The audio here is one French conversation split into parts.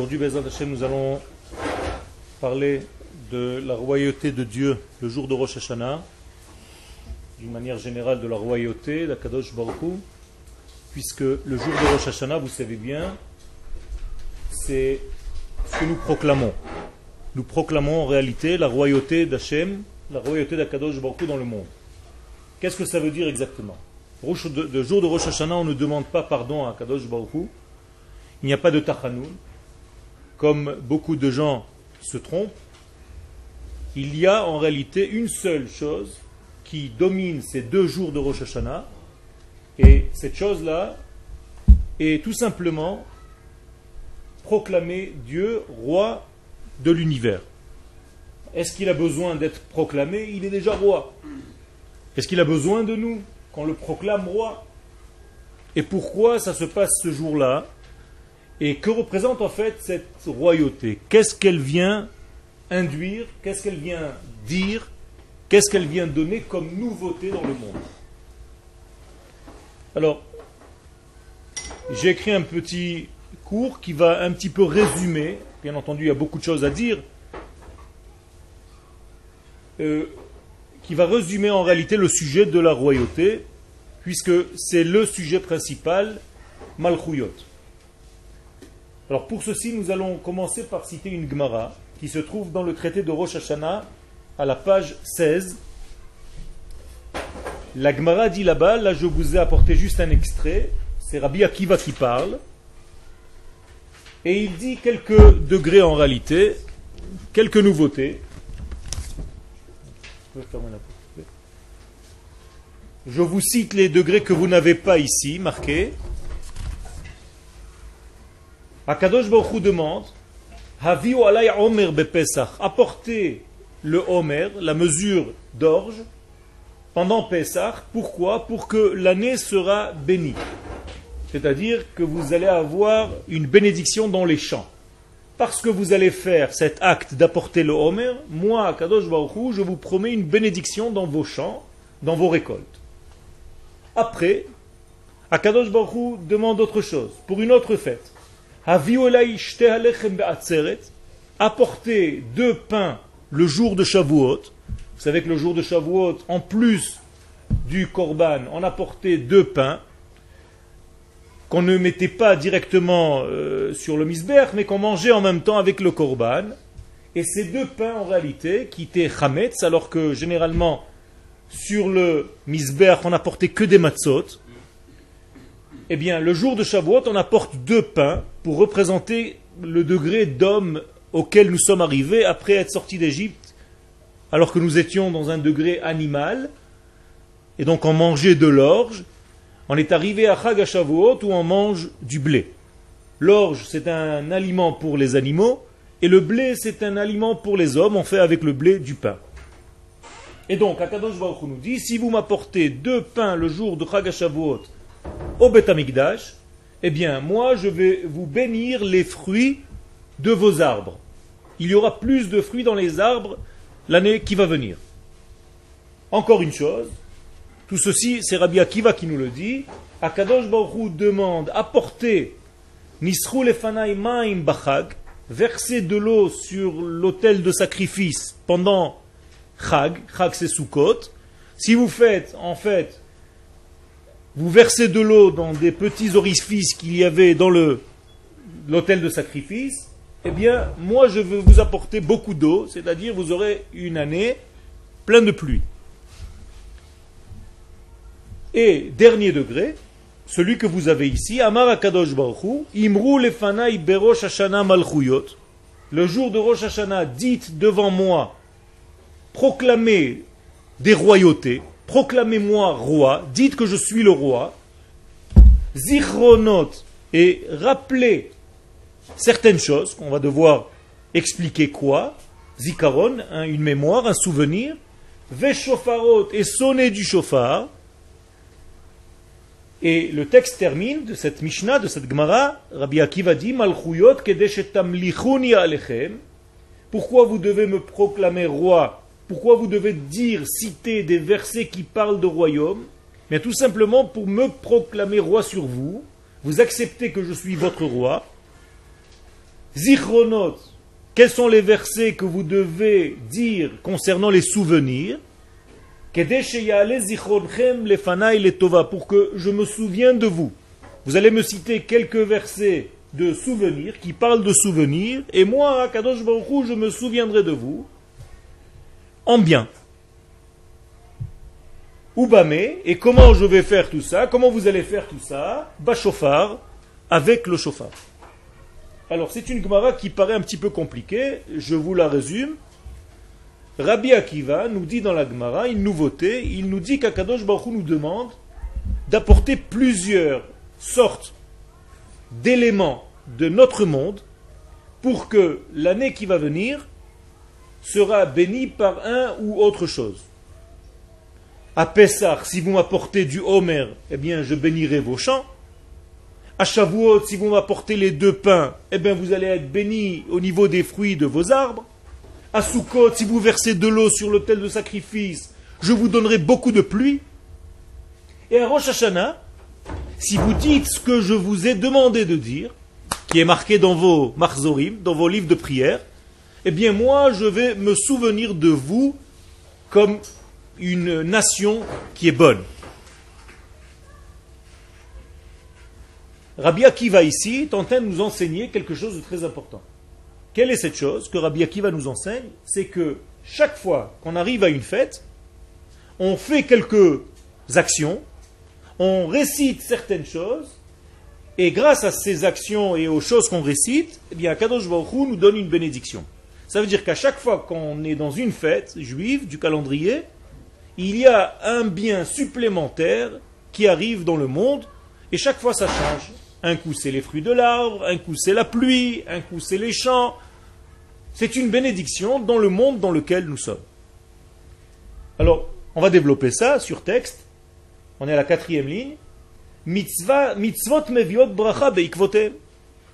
Aujourd'hui, Bezrat Hashem, nous allons parler de la royauté de Dieu le jour de Rosh Hashanah, d'une manière générale de la royauté d'Akadosh Baruch Hu, puisque le jour de Rosh Hashanah, vous savez bien, c'est ce que nous proclamons. Nous proclamons en réalité la royauté d'Hachem, la royauté d'Akadosh Baruch Hu dans le monde. Qu'est-ce que ça veut dire exactement? Le jour de Rosh Hashanah, on ne demande pas pardon à Akadosh Baruch Hu. Il n'y a pas de tachanoun. Comme beaucoup de gens se trompent, il y a en réalité une seule chose qui domine ces 2 jours de Rosh Hashanah, et cette chose-là est tout simplement proclamer Dieu roi de l'univers. Est-ce qu'il a besoin d'être proclamé? Il est déjà roi. Est-ce qu'il a besoin de nous qu'on le proclame roi? Et pourquoi ça se passe ce jour-là? Et que représente en fait cette royauté? Qu'est-ce qu'elle vient induire? Qu'est-ce qu'elle vient dire? Qu'est-ce qu'elle vient donner comme nouveauté dans le monde? Alors, j'ai écrit un petit cours qui va un petit peu résumer. Bien entendu, il y a beaucoup de choses à dire. Qui va résumer en réalité le sujet de la royauté, puisque c'est le sujet principal, Malchuyot. Alors pour ceci, nous allons commencer par citer une Gemara qui se trouve dans le traité de Rosh Hashanah à la page 16. La Gemara dit là-bas, là je vous ai apporté juste un extrait, c'est Rabbi Akiva qui parle, et il dit quelques degrés en réalité, quelques nouveautés. Je vous cite les degrés que vous n'avez pas ici marqués. Akadosh Baruch Hu demande Haviu alay omer bepesach, apportez le omer, la mesure d'orge, pendant Pesach. Pourquoi? Pour que l'année sera bénie. C'est-à-dire que vous allez avoir une bénédiction dans les champs. Parce que vous allez faire cet acte d'apporter le Homer, moi, Akadosh Baruch Hu, je vous promets une bénédiction dans vos champs, dans vos récoltes. Après, Akadosh Baruch Hu demande autre chose, pour une autre fête. Apportez 2 pains le jour de Shavuot. Vous savez que le jour de Shavuot, en plus du Korban, on apportait 2 pains qu'on ne mettait pas directement sur le misbech, mais qu'on mangeait en même temps avec le korban. Et ces 2 pains, en réalité, qui étaient chametz, alors que généralement, sur le misbech, on n'apportait que des matzot. Eh bien, le jour de Shavuot, on apporte 2 pains pour représenter le degré d'homme auquel nous sommes arrivés après être sortis d'Égypte, alors que nous étions dans un degré animal, et donc on mangeait de l'orge. On est arrivé à Chag HaShavuot où on mange du blé. L'orge, c'est un aliment pour les animaux, et le blé, c'est un aliment pour les hommes. On fait avec le blé du pain. Et donc, Akadosh Baruch Hu nous dit, si vous m'apportez 2 pains le jour de Chag HaShavuot au Beth Amikdash, eh bien, moi, je vais vous bénir les fruits de vos arbres. Il y aura plus de fruits dans les arbres l'année qui va venir. Encore une chose, tout ceci, c'est Rabbi Akiva qui nous le dit. Akadosh Baruch Hu demande apporter Nisru lefanai ma'im bachag, verser de l'eau sur l'autel de sacrifice pendant Chag. Chag c'est Sukkot. Si vous faites, en fait, vous versez de l'eau dans des petits orifices qu'il y avait dans l'autel de sacrifice, eh bien, moi je veux vous apporter beaucoup d'eau, c'est-à-dire vous aurez une année pleine de pluie. Et dernier degré, celui que vous avez ici, Amar Akadosh Baruch Hu, Imru lefanai berosh Hashanah malchuyot. Le jour de Rosh Hashanah, dites devant moi, proclamez des royautés, proclamez-moi roi, dites que je suis le roi. Zichronot, et rappelez certaines choses, qu'on va devoir expliquer quoi. Zikaron, une mémoire, un souvenir. Veshofarot, et sonner du shofar. Et le texte termine de cette Mishnah, de cette Gemara. Rabbi Akiva dit Malchuyot kedeshetamlichuni alechem. Pourquoi vous devez me proclamer roi? Pourquoi vous devez dire, citer des versets qui parlent de royaume? Mais tout simplement pour me proclamer roi sur vous. Vous acceptez que je suis votre roi. Zichronot, quels sont les versets que vous devez dire concernant les souvenirs? Pour que je me souvienne de vous. Vous allez me citer quelques versets de souvenirs qui parlent de souvenirs, et moi, Kadosh Baruch Hu, je me souviendrai de vous en bien. Oubamé, et comment je vais faire tout ça? Comment vous allez faire tout ça? Bashofar, avec le shofar. Alors, c'est une Gemara qui paraît un petit peu compliquée, je vous la résume. Rabbi Akiva nous dit dans la Gemara une nouveauté, il nous dit qu'Akadosh Baruch Hu nous demande d'apporter plusieurs sortes d'éléments de notre monde pour que l'année qui va venir sera bénie par un ou autre chose. À Pessah, si vous m'apportez du Homer, eh bien je bénirai vos champs. À Shavuot, si vous m'apportez les 2 pains, eh bien vous allez être bénis au niveau des fruits de vos arbres. À Sukkot, si vous versez de l'eau sur l'autel de sacrifice, je vous donnerai beaucoup de pluie. Et à Rosh Hashanah, si vous dites ce que je vous ai demandé de dire, qui est marqué dans vos marzorim, dans vos livres de prière, eh bien moi je vais me souvenir de vous comme une nation qui est bonne. Rabbi Akiva ici est en train de nous enseigner quelque chose de très important. Quelle est cette chose que Rabbi Akiva nous enseigne? C'est que chaque fois qu'on arrive à une fête, on fait quelques actions, on récite certaines choses, et grâce à ces actions et aux choses qu'on récite, eh bien, Kadosh Baruch Hu nous donne une bénédiction. Ça veut dire qu'à chaque fois qu'on est dans une fête juive du calendrier, il y a un bien supplémentaire qui arrive dans le monde, et chaque fois ça change. Un coup c'est les fruits de l'arbre, un coup c'est la pluie, un coup c'est les champs. C'est une bénédiction dans le monde dans lequel nous sommes. Alors, on va développer ça sur texte. On est à la 4e ligne. Mitzvot meviot bracha beikvotem.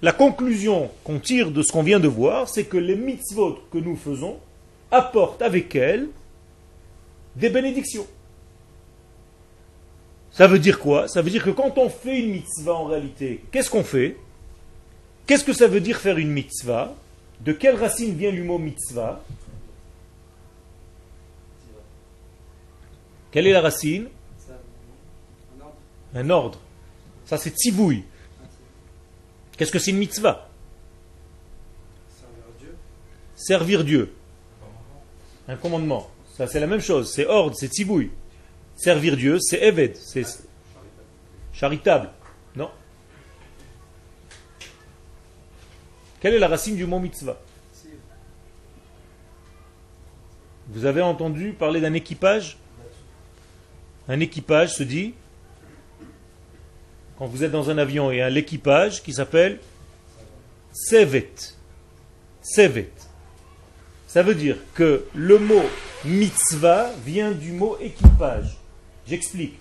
La conclusion qu'on tire de ce qu'on vient de voir, c'est que les mitzvot que nous faisons apportent avec elles des bénédictions. Ça veut dire quoi? Ça veut dire que quand on fait une mitzvah en réalité, qu'est-ce qu'on fait? Qu'est-ce que ça veut dire faire une mitzvah? De quelle racine vient le mot mitzvah? Quelle est la racine? Un ordre. Ça c'est tzivouï. Qu'est-ce que c'est une mitzvah? Servir Dieu. Un commandement. Ça c'est la même chose. C'est ordre, c'est tzivouï. Servir Dieu, c'est eved, c'est charitable. Non? Quelle est la racine du mot mitzvah? Vous avez entendu parler d'un équipage? Un équipage se dit, quand vous êtes dans un avion, il y a l'équipage qui s'appelle sevet. Sevet. Ça veut dire que le mot mitzvah vient du mot équipage. J'explique.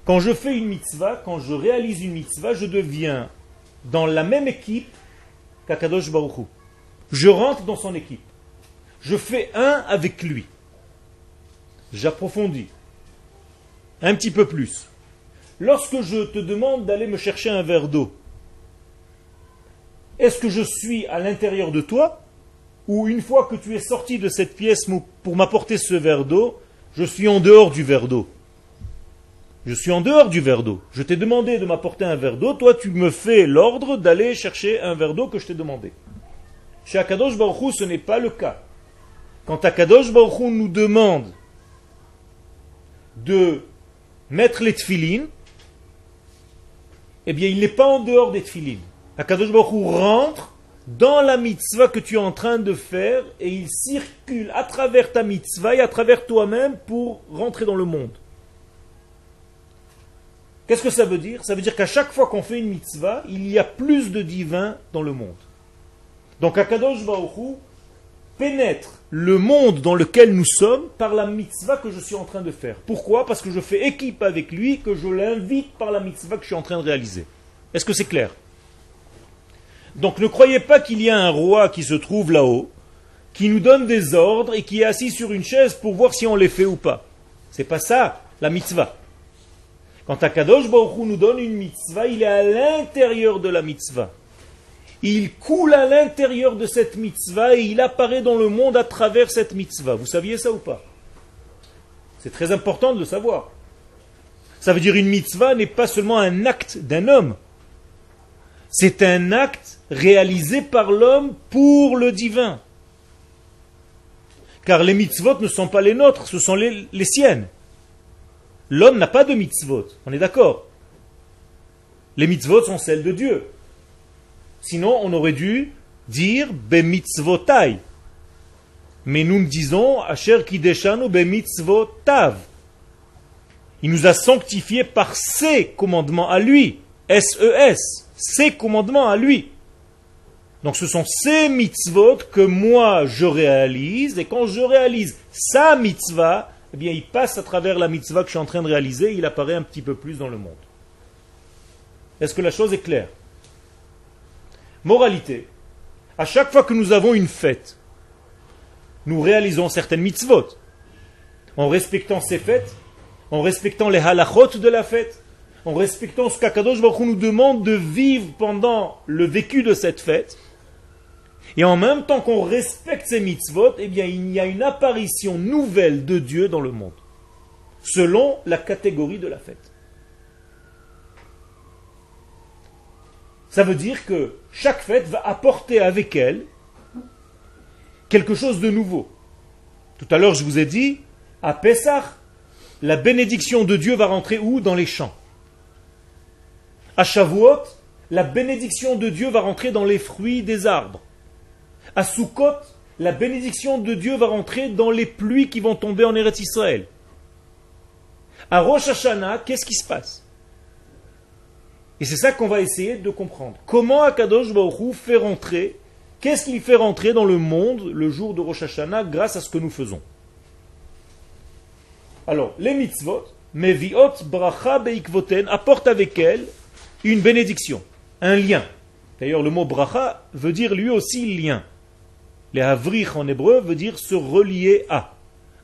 Quand je fais une mitzvah, quand je réalise une mitzvah, je deviens dans la même équipe qu'Akadosh Baruch Hu. Je rentre dans son équipe. Je fais un avec lui. J'approfondis. Un petit peu plus. Lorsque je te demande d'aller me chercher un verre d'eau, est-ce que je suis à l'intérieur de toi? Ou une fois que tu es sorti de cette pièce pour m'apporter ce verre d'eau, je suis en dehors du verre d'eau? Je suis en dehors du verre d'eau. Je t'ai demandé de m'apporter un verre d'eau, toi tu me fais l'ordre d'aller chercher un verre d'eau que je t'ai demandé. Chez Akadosh Baruch Hu, ce n'est pas le cas. Quand Akadosh Baruch Hu nous demande de mettre les tefilines, eh bien il n'est pas en dehors des tefilines. Akadosh Baruch Hu rentre dans la mitzvah que tu es en train de faire et il circule à travers ta mitzvah et à travers toi-même pour rentrer dans le monde. Qu'est-ce que ça veut dire? Ça veut dire qu'à chaque fois qu'on fait une mitzvah, il y a plus de divin dans le monde. Donc Akadosh Baruch Hu pénètre le monde dans lequel nous sommes par la mitzvah que je suis en train de faire. Pourquoi? Parce que je fais équipe avec lui, que je l'invite par la mitzvah que je suis en train de réaliser. Est-ce que c'est clair? Donc ne croyez pas qu'il y a un roi qui se trouve là-haut, qui nous donne des ordres et qui est assis sur une chaise pour voir si on les fait ou pas. C'est pas ça, la mitzvah. Quand Akadosh Baruch Hu nous donne une mitzvah, il est à l'intérieur de la mitzvah. il coule à l'intérieur de cette mitzvah et il apparaît dans le monde à travers cette mitzvah. Vous saviez ça ou pas? C'est très important de le savoir. Ça veut dire une mitzvah n'est pas seulement un acte d'un homme. C'est un acte réalisé par l'homme pour le divin. Car les mitzvot ne sont pas les nôtres, ce sont les siennes. L'homme n'a pas de mitzvot, on est d'accord? Les mitzvot sont celles de Dieu. Sinon, on aurait dû dire bemitzvotai. Mais nous disons Asher kideshanu bemitzvotav. Il nous a sanctifiés par ses commandements à lui. S-E-S. Ses commandements à lui. Donc ce sont ces mitzvot que moi je réalise. Et quand je réalise sa mitzvah, eh bien il passe à travers la mitzvah que je suis en train de réaliser. Il apparaît un petit peu plus dans le monde. Est-ce que la chose est claire? Moralité. À chaque fois que nous avons une fête, nous réalisons certaines mitzvot. En respectant ces fêtes, en respectant les halachot de la fête, en respectant ce qu'Akadosh Baruch Hu nous demande de vivre pendant le vécu de cette fête, et en même temps qu'on respecte ces mitzvot, eh bien il y a une apparition nouvelle de Dieu dans le monde, selon la catégorie de la fête. Ça veut dire que chaque fête va apporter avec elle quelque chose de nouveau. Tout à l'heure je vous ai dit, à Pessah, la bénédiction de Dieu va rentrer où? Dans les champs. À Shavuot, la bénédiction de Dieu va rentrer dans les fruits des arbres. À Sukkot, la bénédiction de Dieu va rentrer dans les pluies qui vont tomber en Eretz Israël. À Rosh Hashanah, qu'est-ce qui se passe? Et c'est ça qu'on va essayer de comprendre. Comment Akadosh Baruch Hu fait rentrer, qu'est-ce qu'il fait rentrer dans le monde le jour de Rosh Hashanah grâce à ce que nous faisons? Alors, les mitzvot, meviot bracha beikvoten, apportent avec elles une bénédiction, un lien. D'ailleurs, le mot bracha veut dire lui aussi lien. Les havrich en hébreu veut dire se relier à.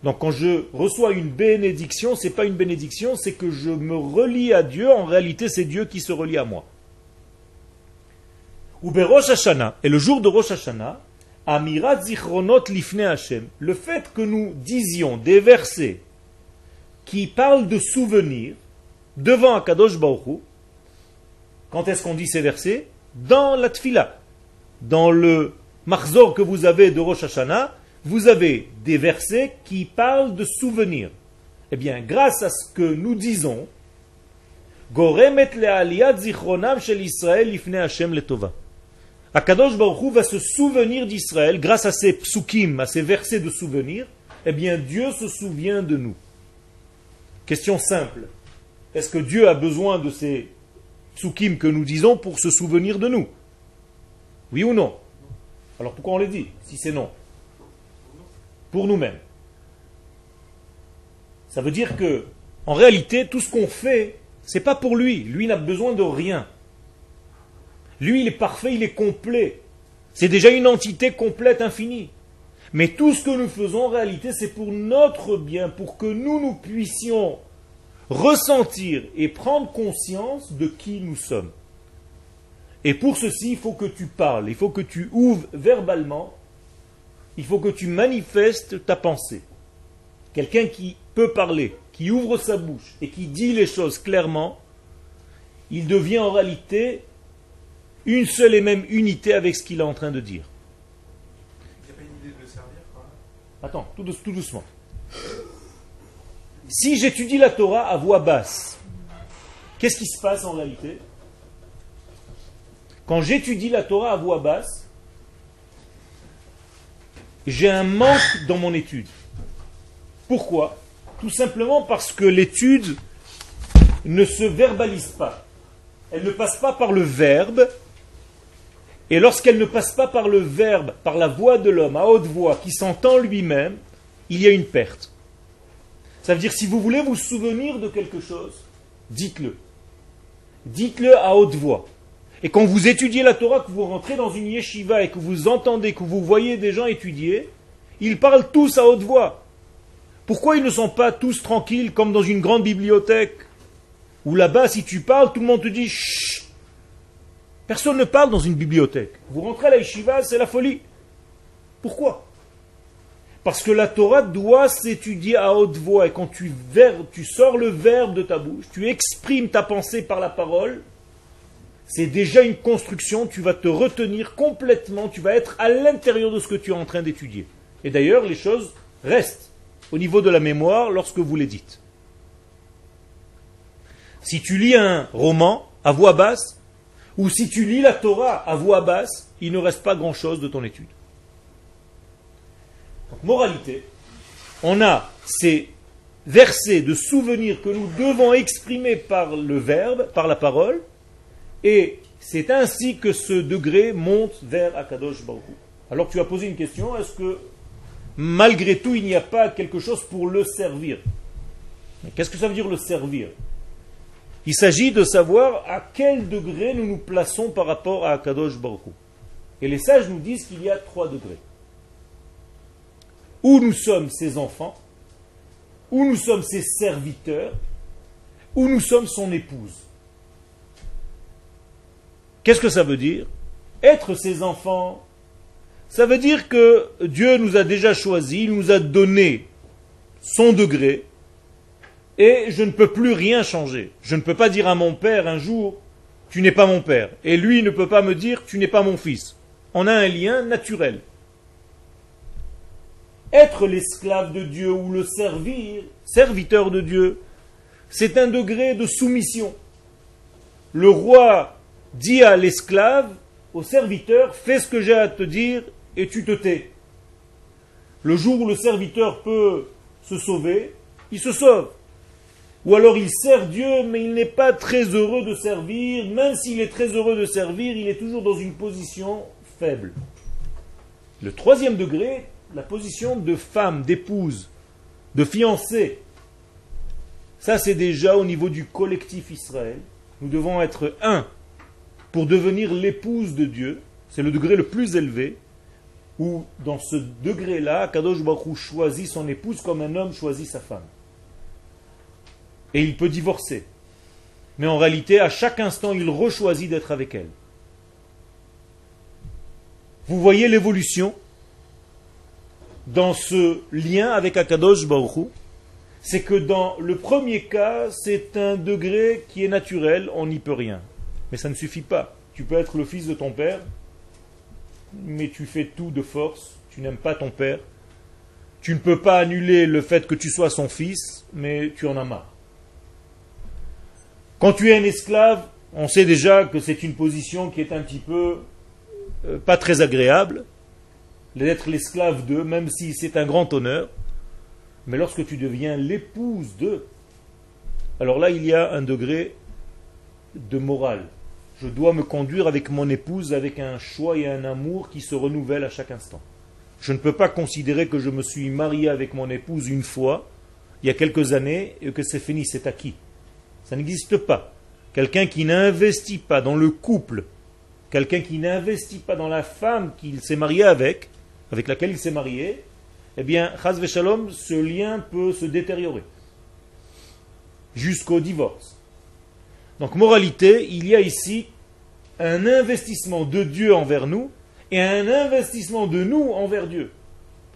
Donc quand je reçois une bénédiction, c'est pas une bénédiction, c'est que je me relie à Dieu. En réalité, c'est Dieu qui se relie à moi. Ou Rosh Hashanah, et le jour de Rosh Hashanah, Amirat zichronot lifnei Hashem, le fait que nous disions des versets qui parlent de souvenirs devant Akadosh Baruch Hu. Quand est-ce qu'on dit ces versets? Dans la tfila, dans le marzor que vous avez de Rosh Hashanah, vous avez des versets qui parlent de souvenirs. Eh bien, grâce à ce que nous disons, Goremet le'aliyat zichronam shel Israël lifnei Hashem letova. Akadosh Baruch Hu va se souvenir d'Israël grâce à ces psukim, à ces versets de souvenirs. Eh bien, Dieu se souvient de nous. Question simple. Est-ce que Dieu a besoin de ces psukim que nous disons pour se souvenir de nous? Oui ou non? Alors pourquoi on les dit, si c'est non? Pour nous-mêmes. Ça veut dire que, en réalité, tout ce qu'on fait, c'est pas pour lui. Lui n'a besoin de rien. Lui, il est parfait, il est complet. C'est déjà une entité complète, infinie. Mais tout ce que nous faisons, en réalité, c'est pour notre bien, pour que nous puissions ressentir et prendre conscience de qui nous sommes. Et pour ceci, il faut que tu parles, il faut que tu ouvres verbalement, il faut que tu manifestes ta pensée. Quelqu'un qui peut parler, qui ouvre sa bouche et qui dit les choses clairement, il devient en réalité une seule et même unité avec ce qu'il est en train de dire. Il n'y a pas une idée de le servir quand même? Attends, tout doucement. Si j'étudie la Torah à voix basse, qu'est-ce qui se passe en réalité? Quand j'étudie la Torah à voix basse, j'ai un manque dans mon étude. Pourquoi? Tout simplement parce que l'étude ne se verbalise pas. Elle ne passe pas par le verbe. Et lorsqu'elle ne passe pas par le verbe, par la voix de l'homme, à haute voix, qui s'entend lui-même, il y a une perte. Ça veut dire, si vous voulez vous souvenir de quelque chose, dites-le. Dites-le à haute voix. Et quand vous étudiez la Torah, que vous rentrez dans une yeshiva et que vous entendez, que vous voyez des gens étudier, ils parlent tous à haute voix. Pourquoi ils ne sont pas tous tranquilles comme dans une grande bibliothèque où là-bas, si tu parles, tout le monde te dit « chut ». Personne ne parle dans une bibliothèque. Vous rentrez à la yeshiva, c'est la folie. Pourquoi? Parce que la Torah doit s'étudier à haute voix. Et quand tu sors le verbe de ta bouche, tu exprimes ta pensée par la parole, c'est déjà une construction, tu vas te retenir complètement, tu vas être à l'intérieur de ce que tu es en train d'étudier. Et d'ailleurs, les choses restent au niveau de la mémoire lorsque vous les dites. Si tu lis un roman à voix basse, ou si tu lis la Torah à voix basse, il ne reste pas grand-chose de ton étude. Donc, moralité, on a ces versets de souvenirs que nous devons exprimer par le verbe, par la parole, et c'est ainsi que ce degré monte vers Akadosh Baruch Hu. Alors tu as posé une question, est-ce que malgré tout il n'y a pas quelque chose pour le servir? Mais qu'est-ce que ça veut dire le servir? Il s'agit de savoir à quel degré nous nous plaçons par rapport à Akadosh Baruch Hu. Et les sages nous disent qu'il y a 3 degrés. Où nous sommes ses enfants, où nous sommes ses serviteurs, où nous sommes son épouse. Qu'est-ce que ça veut dire? Être ses enfants, ça veut dire que Dieu nous a déjà choisis, il nous a donné son degré, et je ne peux plus rien changer. Je ne peux pas dire à mon père un jour, tu n'es pas mon père, et lui ne peut pas me dire, tu n'es pas mon fils. On a un lien naturel. Être l'esclave de Dieu ou le serviteur de Dieu, c'est un degré de soumission. Le roi dit à l'esclave, au serviteur, fais ce que j'ai à te dire et tu te tais. Le jour où le serviteur peut se sauver, il se sauve. Ou alors il sert Dieu, mais il n'est pas très heureux de servir. Même s'il est très heureux de servir, il est toujours dans une position faible. Le 3e degré, la position de femme, d'épouse, de fiancée. Ça, c'est déjà au niveau du collectif Israël. Nous devons être un pour devenir l'épouse de Dieu. C'est le degré le plus élevé, où dans ce degré-là, Kadosh Baruch Hu choisit son épouse comme un homme choisit sa femme. Et il peut divorcer. Mais en réalité, à chaque instant, il rechoisit d'être avec elle. Vous voyez l'évolution dans ce lien avec Akadosh Baruch Hu. C'est que dans le premier cas, c'est un degré qui est naturel, on n'y peut rien. Mais ça ne suffit pas. Tu peux être le fils de ton père, mais tu fais tout de force, tu n'aimes pas ton père. Tu ne peux pas annuler le fait que tu sois son fils, mais tu en as marre. Quand tu es un esclave, on sait déjà que c'est une position qui est un petit peu pas très agréable, d'être l'esclave d'eux, même si c'est un grand honneur. Mais lorsque tu deviens l'épouse d'eux, alors là il y a un degré de morale. Je dois me conduire avec mon épouse avec un choix et un amour qui se renouvellent à chaque instant. Je ne peux pas considérer que je me suis marié avec mon épouse une fois, il y a quelques années, et que c'est fini, c'est acquis. Ça n'existe pas. Quelqu'un qui n'investit pas dans le couple, quelqu'un qui n'investit pas dans la femme qu'il s'est marié avec laquelle il s'est marié, eh bien, chas v'shalom, ce lien peut se détériorer jusqu'au divorce. Donc, moralité, il y a ici un investissement de Dieu envers nous et un investissement de nous envers Dieu.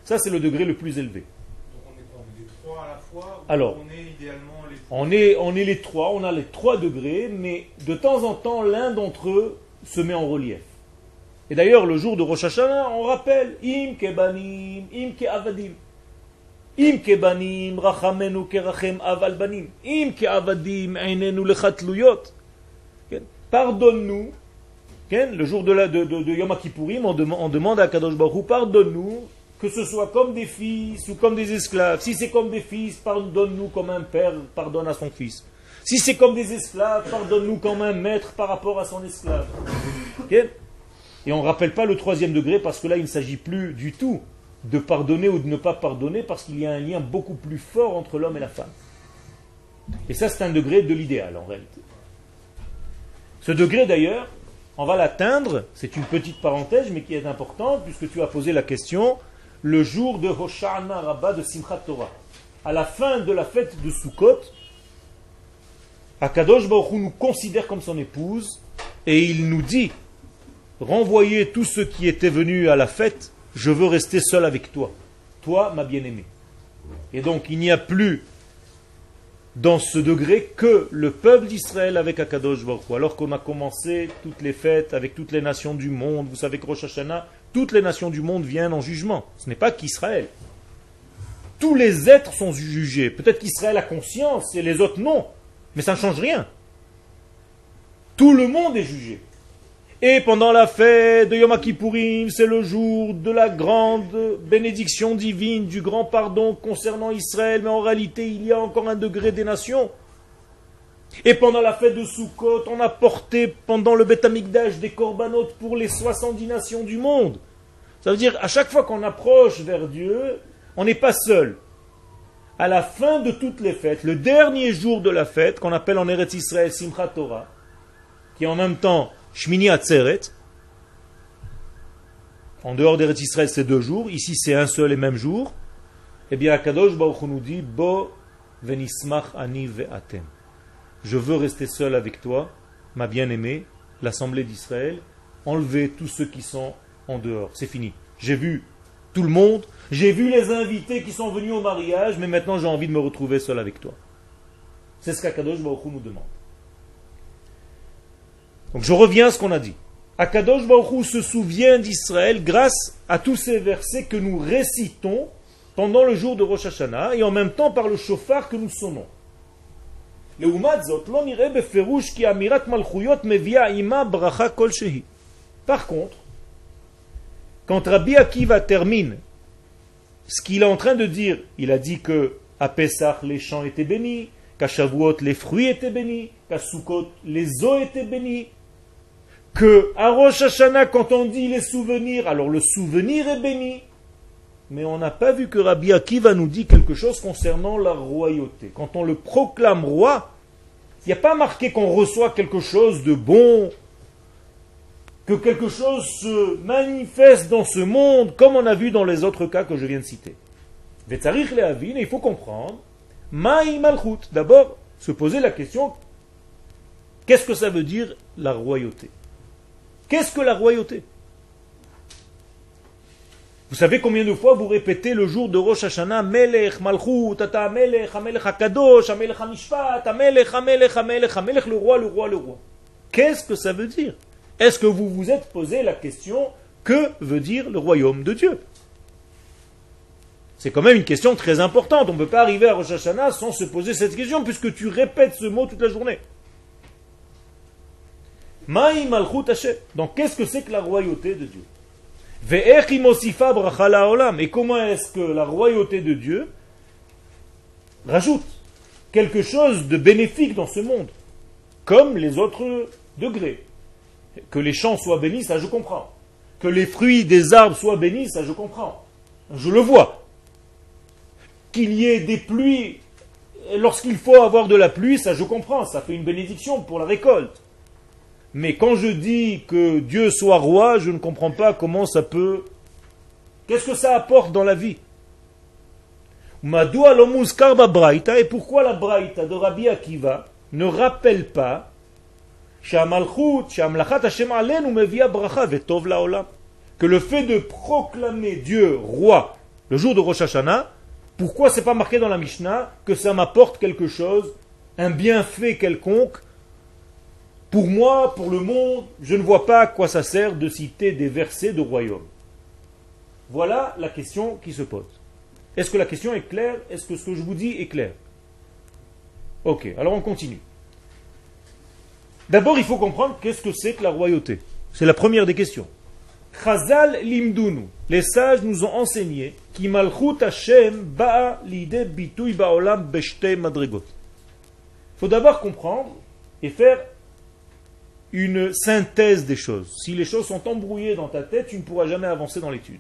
Ça, c'est le degré le plus élevé. Donc on est quoi? On est les 3 à la fois ou Alors, on est idéalement les 3? on est les 3, on a les 3 degrés, mais de temps en temps, l'un d'entre eux se met en relief. Et d'ailleurs, le jour de Rosh Hashanah, on rappelle Im kebanim, im ke avadim. Im kebanim, rachamenu kerachem aval banim. Im ke avadim, einenu lechatluyot. Pardonne-nous. Le jour de Yom Kippourim, on demande à Kadosh Baruch Hu, pardonne-nous, que ce soit comme des fils ou comme des esclaves. Si c'est comme des fils, pardonne-nous comme un père pardonne à son fils. Si c'est comme des esclaves, pardonne-nous comme un maître par rapport à son esclave. Et on ne rappelle pas le 3e degré parce que là, il ne s'agit plus du tout de pardonner ou de ne pas pardonner parce qu'il y a un lien beaucoup plus fort entre l'homme et la femme. Et ça, c'est un degré de l'idéal en réalité. Ce degré d'ailleurs, on va l'atteindre, c'est une petite parenthèse mais qui est importante puisque tu as posé la question, le jour de Hoshana Rabbah de Simchat Torah. À la fin de la fête de Sukkot, Akadosh Baruch Hu nous considère comme son épouse et il nous dit, renvoyez tous ceux qui étaient venus à la fête, je veux rester seul avec toi, toi ma bien-aimée. Et donc il n'y a plus dans ce degré que le peuple d'Israël avec Akadosh Baruch Hu. Alors qu'on a commencé toutes les fêtes avec toutes les nations du monde, vous savez que Rosh Hashanah, toutes les nations du monde viennent en jugement. Ce n'est pas qu'Israël. Tous les êtres sont jugés. Peut-être qu'Israël a conscience et les autres non. Mais ça ne change rien. Tout le monde est jugé. Et pendant la fête de Yom Kippourim, c'est le jour de la grande bénédiction divine, du grand pardon concernant Israël. Mais en réalité, il y a encore un degré des nations. Et pendant la fête de Sukkot, on a porté pendant le Beth Amikdash des korbanot pour les 70 nations du monde. Ça veut dire, à chaque fois qu'on approche vers Dieu, on n'est pas seul. À la fin de toutes les fêtes, le dernier jour de la fête, qu'on appelle en Eretz Israël Simchat Torah, qui est en même temps Shmini Atzeret, en dehors d'Eretz Israël c'est 2 jours, ici c'est un seul et même jour, eh bien Akadosh Baruch Hu nous dit, Bo venismach ani ve'atem. Je veux rester seul avec toi, ma bien-aimée, l'Assemblée d'Israël, enlevez tous ceux qui sont en dehors. C'est fini. J'ai vu tout le monde, j'ai vu les invités qui sont venus au mariage, mais maintenant j'ai envie de me retrouver seul avec toi. C'est ce qu'Akadosh Baruch Hu nous demande. Donc je reviens à ce qu'on a dit. Akadosh Baruch Hu se souvient d'Israël grâce à tous ces versets que nous récitons pendant le jour de Rosh Hashanah et en même temps par le shofar que nous sonnons. Par contre, quand Rabbi Akiva termine ce qu'il est en train de dire, il a dit que à Pessah les champs étaient bénis, qu'à Shavuot les fruits étaient bénis, qu'à Sukkot les eaux étaient bénies, que à Rosh Hashanah quand on dit les souvenirs, alors le souvenir est béni. Mais on n'a pas vu que Rabbi Akiva nous dit quelque chose concernant la royauté. Quand on le proclame roi, il n'y a pas marqué qu'on reçoit quelque chose de bon, que quelque chose se manifeste dans ce monde, comme on a vu dans les autres cas que je viens de citer. Vetzarich lehavin, il faut comprendre, ma'i malchut. D'abord, se poser la question, qu'est-ce que ça veut dire la royauté? Qu'est-ce que la royauté? Vous savez combien de fois vous répétez le jour de Rosh Hashanah, Melech, Malchut, Ata Amelech, Amelech HaKadosh, Amelech HaMishpat, Amelech, Amelech, Amelech, Amelech, le roi, le roi, le roi. Qu'est-ce que ça veut dire? Est-ce que vous vous êtes posé la question, que veut dire le royaume de Dieu? C'est quand même une question très importante. On ne peut pas arriver à Rosh Hashanah sans se poser cette question, puisque tu répètes ce mot toute la journée. Ma'i Malchut Hashem. Donc qu'est-ce que c'est que la royauté de Dieu? Et comment est-ce que la royauté de Dieu rajoute quelque chose de bénéfique dans ce monde, comme les autres degrés? Que les champs soient bénis, ça je comprends. Que les fruits des arbres soient bénis, ça je comprends. Je le vois. Qu'il y ait des pluies, lorsqu'il faut avoir de la pluie, ça je comprends. Ça fait une bénédiction pour la récolte. Mais quand je dis que Dieu soit roi, je ne comprends pas comment ça peut... Qu'est-ce que ça apporte dans la vie? Et pourquoi la Braïta de Rabbi Akiva ne rappelle pas que le fait de proclamer Dieu roi le jour de Rosh Hashanah, pourquoi c'est pas marqué dans la Mishnah que ça m'apporte quelque chose, un bienfait quelconque? Pour moi, pour le monde, je ne vois pas à quoi ça sert de citer des versets de royaume. Voilà la question qui se pose. Est-ce que la question est claire? Est-ce que ce que je vous dis est clair? Ok, alors on continue. D'abord, il faut comprendre qu'est-ce que c'est que la royauté. C'est la première des questions. Chazal limdunu. Les sages nous ont enseigné ki malchut Hashem ba'a l'idée bituy ba'olam b'shtei madrigot. Il faut d'abord comprendre et faire une synthèse des choses. Si les choses sont embrouillées dans ta tête, tu ne pourras jamais avancer dans l'étude.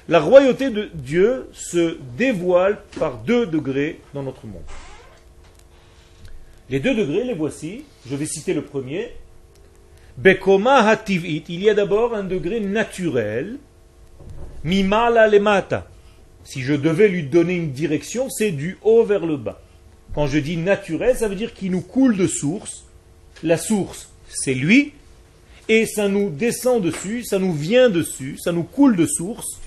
La royauté de Dieu se dévoile par 2 degrés dans notre monde. Les 2 degrés, les voici. Je vais citer le premier. Bekoma hativit. Il y a d'abord un degré naturel. Mimala lemata. Si je devais lui donner une direction, c'est du haut vers le bas. Quand je dis naturel, ça veut dire qu'il nous coule de source. La source, c'est lui, et ça nous descend dessus, ça nous vient dessus, ça nous coule de source.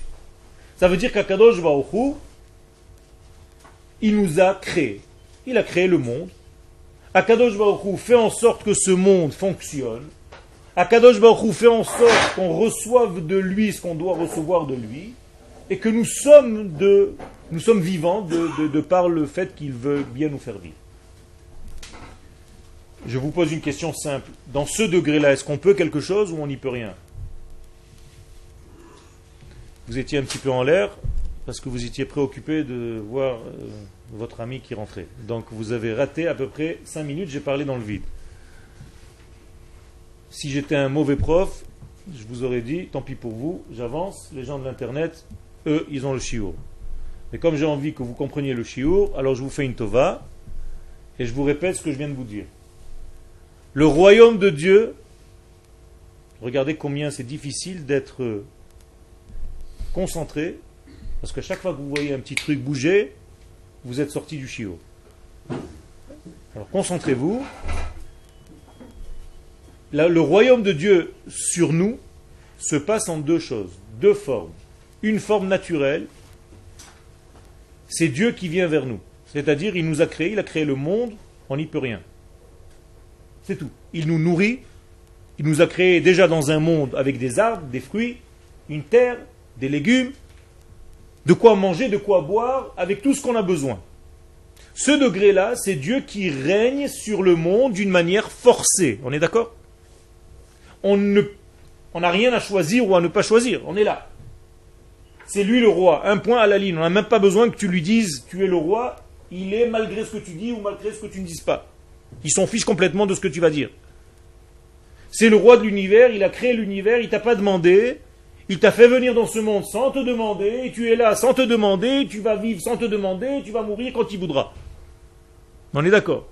Ça veut dire qu'Akadosh Baruch Hu, il nous a créés. Il a créé le monde. Akadosh Baruch Hu fait en sorte que ce monde fonctionne. Akadosh Baruch Hu fait en sorte qu'on reçoive de lui ce qu'on doit recevoir de lui, et que nous sommes vivants de par le fait qu'il veut bien nous faire vivre. Je vous pose une question simple. Dans ce degré-là, est-ce qu'on peut quelque chose ou on n'y peut rien? Vous étiez un petit peu en l'air parce que vous étiez préoccupé de voir votre ami qui rentrait. Donc vous avez raté à peu près 5 minutes, j'ai parlé dans le vide. Si j'étais un mauvais prof, je vous aurais dit, tant pis pour vous, j'avance, les gens de l'internet, eux, ils ont le shiur. Mais comme j'ai envie que vous compreniez le shiur, alors je vous fais une tova, et je vous répète ce que je viens de vous dire. Le royaume de Dieu, regardez combien c'est difficile d'être concentré, parce que chaque fois que vous voyez un petit truc bouger, vous êtes sorti du shiur. Alors concentrez-vous. Là, le royaume de Dieu sur nous se passe en deux choses, deux formes. Une forme naturelle, c'est Dieu qui vient vers nous. C'est-à-dire, il nous a créé, il a créé le monde, on n'y peut rien. C'est tout. Il nous nourrit, il nous a créé déjà dans un monde avec des arbres, des fruits, une terre, des légumes, de quoi manger, de quoi boire, avec tout ce qu'on a besoin. Ce degré-là, c'est Dieu qui règne sur le monde d'une manière forcée. On est d'accord? On n'a rien à choisir ou à ne pas choisir. On est là. C'est lui le roi. Un point à la ligne. On n'a même pas besoin que tu lui dises tu es le roi. Il est malgré ce que tu dis ou malgré ce que tu ne dises pas. Il s'en fiche complètement de ce que tu vas dire. C'est le roi de l'univers. Il a créé l'univers. Il t'a pas demandé. Il t'a fait venir dans ce monde sans te demander. Et tu es là sans te demander. Tu vas vivre sans te demander. Et tu vas mourir quand il voudra. On est d'accord?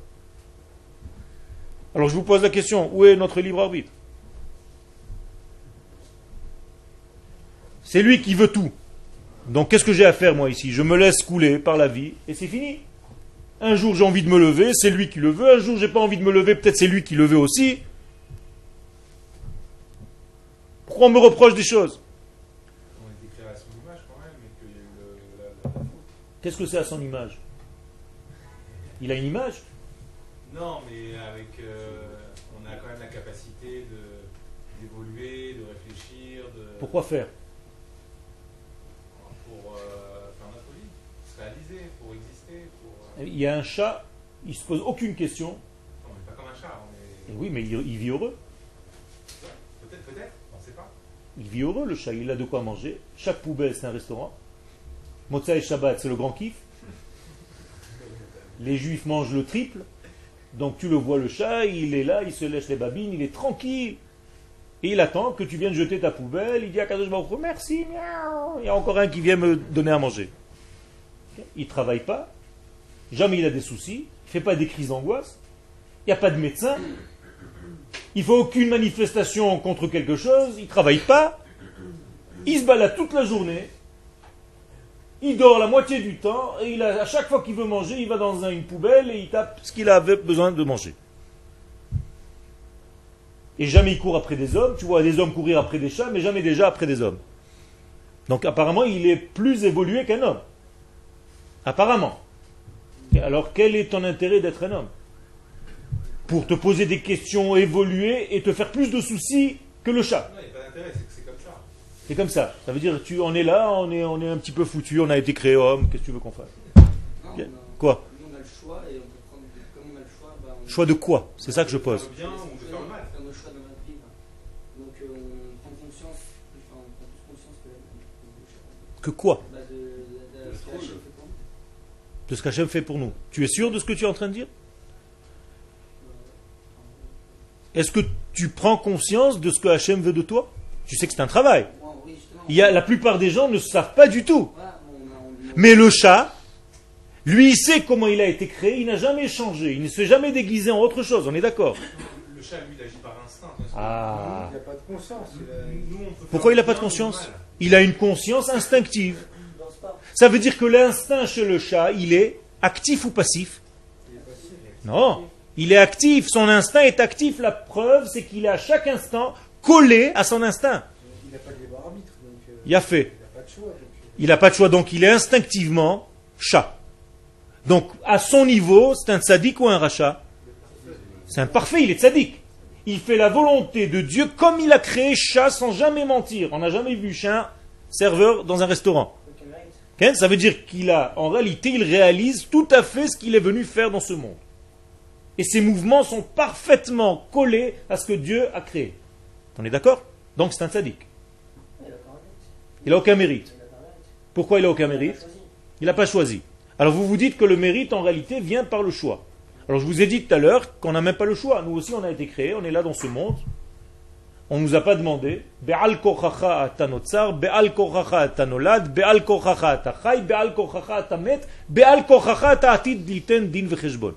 Alors je vous pose la question. Où est notre libre arbitre? C'est lui qui veut tout. Donc qu'est-ce que j'ai à faire moi ici? Je me laisse couler par la vie et c'est fini. Un jour j'ai envie de me lever, c'est lui qui le veut. Un jour j'ai pas envie de me lever, peut-être c'est lui qui le veut aussi. Pourquoi on me reproche des choses? On a été créé à son image quand même, et qu'il y a eu la faute. Qu'est-ce que c'est à son image? Il a une image? Non, mais avec, on a quand même la capacité d'évoluer, de réfléchir, Pourquoi faire? pour faire notre vie, se réaliser, pour exister, pour. Il y a un chat, il ne se pose aucune question. Non, on n'est pas comme un chat, on est. Et oui, mais il vit heureux. Peut-être, on ne sait pas. Il vit heureux le chat, il a de quoi manger. Chaque poubelle c'est un restaurant. Motza et Shabbat c'est le grand kiff. Les juifs mangent le triple. Donc tu le vois le chat, il est là, il se lèche les babines, il est tranquille. Et il attend que tu viennes jeter ta poubelle, il dit à Kadosh Baruch Hu, merci, miaou. Il y a encore un qui vient me donner à manger. Il ne travaille pas, jamais il a des soucis, il ne fait pas des crises d'angoisse, il n'y a pas de médecin, il ne fait aucune manifestation contre quelque chose, il ne travaille pas, il se balade toute la journée, il dort la moitié du temps, et à chaque fois qu'il veut manger, il va dans une poubelle et il tape ce qu'il avait besoin de manger. Et jamais il court après des hommes. Tu vois des hommes courir après des chats, mais jamais déjà après des hommes. Donc apparemment, il est plus évolué qu'un homme. Apparemment. Alors quel est ton intérêt d'être un homme? Pour te poser des questions, évoluer et te faire plus de soucis que le chat. Non, il n'y a pas d'intérêt, c'est que c'est comme ça. C'est comme ça. Ça veut dire on est là, on est un petit peu foutu, on a été créé homme, qu'est-ce que tu veux qu'on fasse? Non, Quoi? on a le choix et on peut prendre, comme on a le choix, Choix de quoi? C'est ça que je pose. Faire le bien ou de faire le mal. faire nos choix dans notre vie. Donc on prend conscience, enfin on prend plus conscience Que quoi? de ce que Hachem fait pour nous. De ce qu'Hachem fait pour nous. Tu es sûr de ce que tu es en train de dire? Est-ce que tu prends conscience de ce que Hachem veut de toi? Tu sais que c'est un travail. Oui, justement. La plupart des gens ne savent pas du tout. Voilà, Mais le chat, lui, il sait comment il a été créé, il n'a jamais changé, il ne s'est jamais déguisé en autre chose, on est d'accord? Le chat, lui, il agit par instinct. Ah. Il n'a pas de conscience. Nous, on peut Pourquoi il faire n'a pas le de bien ou conscience? le mal. Il a une conscience instinctive. Ça veut dire que l'instinct chez le chat, il est actif ou passif? Non, il est actif, son instinct est actif, la preuve c'est qu'il est à chaque instant collé à son instinct. Il n'a pas de libre arbitre, donc Il a fait. il n'a pas de choix. Donc, Il n'a pas de choix, donc il est instinctivement chat. Donc, à son niveau, c'est un tzaddik ou un rachat? C'est un parfait, il est tzaddik. Il fait la volonté de Dieu comme il a créé chat sans jamais mentir. On n'a jamais vu chien serveur dans un restaurant. Donc, il mérite. Ok, ça veut dire qu'il a, en réalité, il réalise tout à fait ce qu'il est venu faire dans ce monde. Et ses mouvements sont parfaitement collés à ce que Dieu a créé. On est d'accord? Donc c'est un tzaddik. Il a pas mérite. Il n'a aucun mérite. Il a pas mérite. Pourquoi il n'a aucun Il a mérite? choisi. Il n'a pas choisi. Alors vous vous dites que le mérite, en réalité, vient par le choix. Alors je vous ai dit tout à l'heure qu'on n'a même pas le choix. Nous aussi, on a été créés, on est là dans ce monde. On ne nous a pas demandé Be'al kochacha ata notzar, Be'al kochacha ata nolad, Be'al kochacha ata chay, Be'al kochacha ata met, Be'al kochacha ata atid dilten din vecheshbon.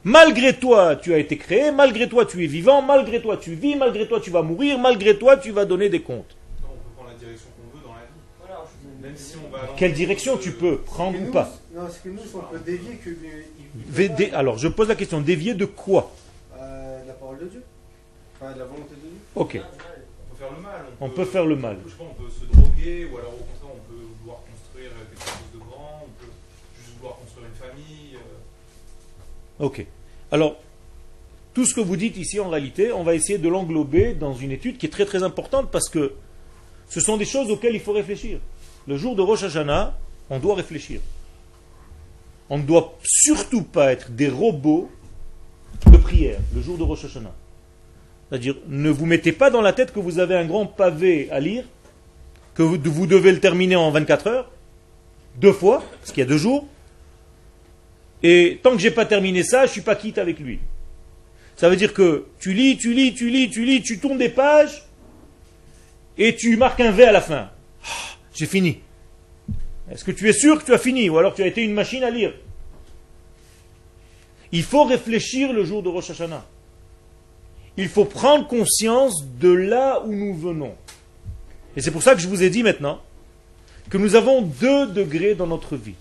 Malgré toi, tu as été créé, malgré toi, tu es vivant, malgré toi, tu vis, malgré toi, tu vas mourir, malgré toi, tu vas donner des comptes. On peut prendre la direction qu'on veut dans la vie. Voilà, je Même si on va. Quelle direction tu peux prendre que ou nous, pas? Non, c'est que nous, si on peut dévier que. il peut pas, Alors, je pose la question, dévier de quoi? de la parole de Dieu. Enfin, de la volonté de Dieu. Ok, On peut faire le mal. on peut faire le mal. Je sais pas, on peut se droguer, ou alors au contraire, on peut vouloir construire quelque chose de grand, on peut juste vouloir construire une famille. Ok. Alors, tout ce que vous dites ici, en réalité, on va essayer de l'englober dans une étude qui est très très importante parce que ce sont des choses auxquelles il faut réfléchir. Le jour de Rosh Hashanah, on doit réfléchir. On ne doit surtout pas être des robots de prière le jour de Rosh Hashanah. C'est-à-dire, ne vous mettez pas dans la tête que vous avez un grand pavé à lire, que vous devez le terminer en 24 heures, 2 fois, parce qu'il y a 2 jours, et tant que j'ai pas terminé ça, je suis pas quitte avec lui. Ça veut dire que tu lis, tu tournes des pages, et tu marques un V à la fin. Ah, j'ai fini. Est-ce que tu es sûr que tu as fini, ou alors tu as été une machine à lire? Il faut réfléchir le jour de Rosh Hashanah. Il faut prendre conscience de là où nous venons. Et c'est pour ça que je vous ai dit maintenant que nous avons 2 degrés dans notre vie.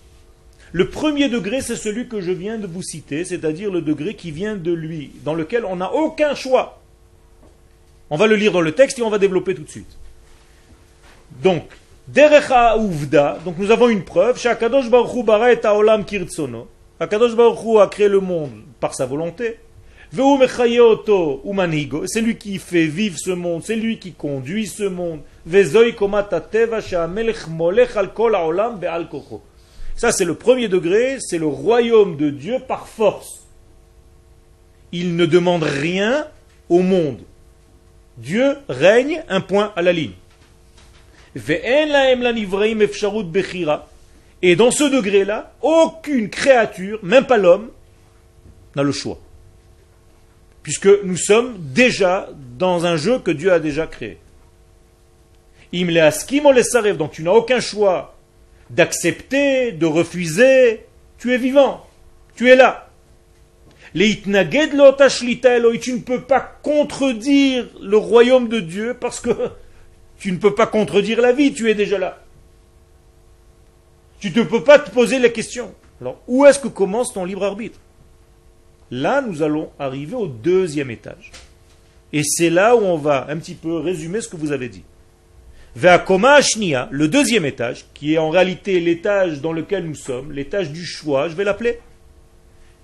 Le premier degré, c'est celui que je viens de vous citer, c'est-à-dire le degré qui vient de lui, dans lequel on n'a aucun choix. On va le lire dans le texte et on va développer tout de suite. Donc, Derech ha'uvda, donc nous avons une preuve, Shakadosh Baruch Hu bara et ha'olam kirtsono. Akadosh Baruch Hu a créé le monde par sa volonté. Ve'hu mechaye oto umanigo, c'est lui qui fait vivre ce monde, c'est lui qui conduit ce monde. Ve'zoi komat hateva she'amelech molech al kol ha'olam be'al kocho. Ça, c'est le premier degré, c'est le royaume de Dieu par force. Il ne demande rien au monde. Dieu règne, un point à la ligne. Et dans ce degré-là, aucune créature, même pas l'homme, n'a le choix. Puisque nous sommes déjà dans un jeu que Dieu a déjà créé. Donc tu n'as aucun choix d'accepter, de refuser, tu es vivant, tu es là. Tu ne peux pas contredire le royaume de Dieu parce que tu ne peux pas contredire la vie, tu es déjà là. Tu ne peux pas te poser la question. Alors, où est-ce que commence ton libre arbitre? Là, nous allons arriver au 2e étage. Et c'est là où on va un petit peu résumer ce que vous avez dit. Ve'akoma ashniya, le 2e étage, qui est en réalité l'étage dans lequel nous sommes, l'étage du choix, je vais l'appeler.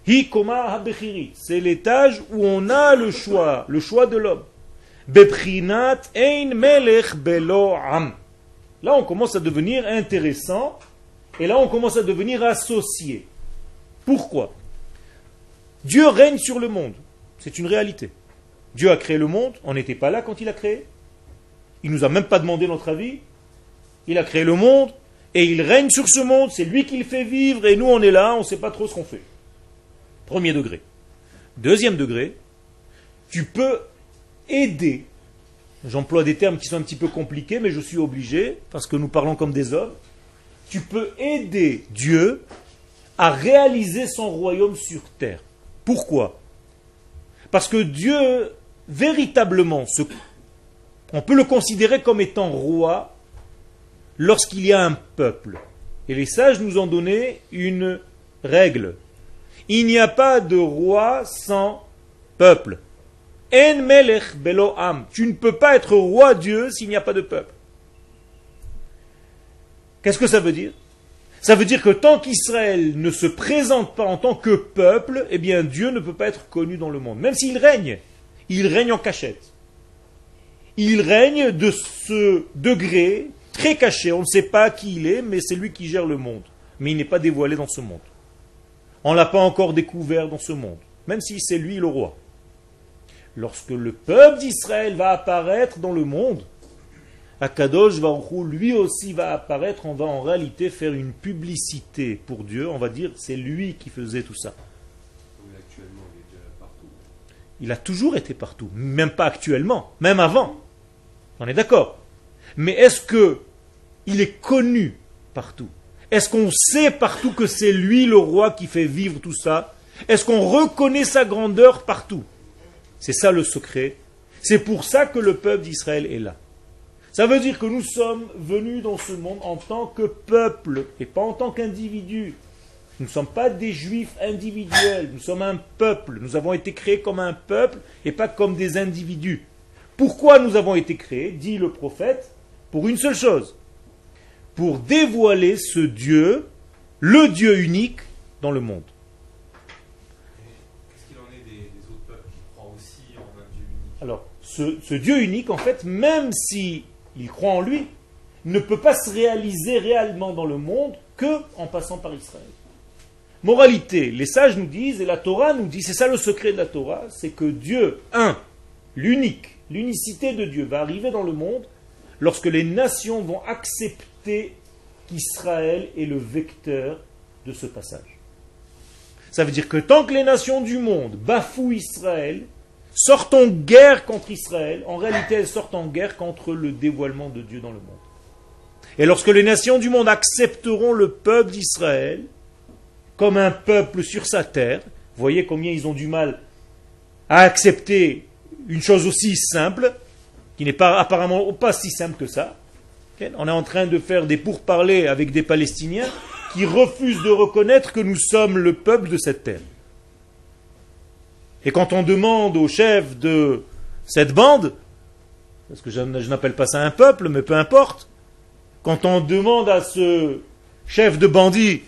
Hi koma habechiri, c'est l'étage où on a le choix de l'homme. Beprinat ein melech belo am. Là, on commence à devenir intéressant, et là, on commence à devenir associé. Pourquoi? Dieu règne sur le monde, c'est une réalité. Dieu a créé le monde, on n'était pas là quand il a créé. Il ne nous a même pas demandé notre avis. Il a créé le monde et il règne sur ce monde. C'est lui qui le fait vivre et nous on est là, on ne sait pas trop ce qu'on fait. 1er degré. 2e degré, tu peux aider. J'emploie des termes qui sont un petit peu compliqués, mais je suis obligé parce que nous parlons comme des hommes. Tu peux aider Dieu à réaliser son royaume sur terre. Pourquoi? Parce que Dieu, véritablement, on peut le considérer comme étant roi lorsqu'il y a un peuple. Et les sages nous ont donné une règle. Il n'y a pas de roi sans peuple. En melech belo am. Tu ne peux pas être roi Dieu s'il n'y a pas de peuple. Qu'est-ce que ça veut dire? Ça veut dire que tant qu'Israël ne se présente pas en tant que peuple, eh bien Dieu ne peut pas être connu dans le monde. Même s'il règne, il règne en cachette. Il règne de ce degré très caché. On ne sait pas qui il est, mais c'est lui qui gère le monde. Mais il n'est pas dévoilé dans ce monde. On ne l'a pas encore découvert dans ce monde, même si c'est lui le roi. Lorsque le peuple d'Israël va apparaître dans le monde, Akadosh Baruch Hu, lui aussi va apparaître, on va en réalité faire une publicité pour Dieu, on va dire c'est lui qui faisait tout ça. Actuellement, il est déjà partout. Il a toujours été partout, même pas actuellement, même avant. On est d'accord. Mais est-ce que il est connu partout? Est-ce qu'on sait partout que c'est lui le roi qui fait vivre tout ça? Est-ce qu'on reconnaît sa grandeur partout? C'est ça le secret. C'est pour ça que le peuple d'Israël est là. Ça veut dire que nous sommes venus dans ce monde en tant que peuple et pas en tant qu'individu. Nous ne sommes pas des juifs individuels, nous sommes un peuple. Nous avons été créés comme un peuple et pas comme des individus. Pourquoi nous avons été créés, dit le prophète, pour une seule chose. Pour dévoiler ce Dieu, le Dieu unique, dans le monde. Qu'est-ce qu'il en est des autres peuples qui croient aussi en un Dieu unique? Alors, ce Dieu unique, en fait, même si il croit en lui, ne peut pas se réaliser réellement dans le monde que en passant par Israël. Moralité, les sages nous disent, et la Torah nous dit, c'est ça le secret de la Torah, c'est que Dieu, l'unicité de Dieu va arriver dans le monde lorsque les nations vont accepter qu'Israël est le vecteur de ce passage. Ça veut dire que tant que les nations du monde bafouent Israël, sortent en guerre contre Israël, en réalité elles sortent en guerre contre le dévoilement de Dieu dans le monde. Et lorsque les nations du monde accepteront le peuple d'Israël comme un peuple sur sa terre, vous voyez combien ils ont du mal à accepter une chose aussi simple, qui n'est pas apparemment pas si simple que ça. On est en train de faire des pourparlers avec des Palestiniens qui refusent de reconnaître que nous sommes le peuple de cette terre. Et quand on demande au chef de cette bande, parce que je n'appelle pas ça un peuple, mais peu importe, quand on demande à ce chef de bandits,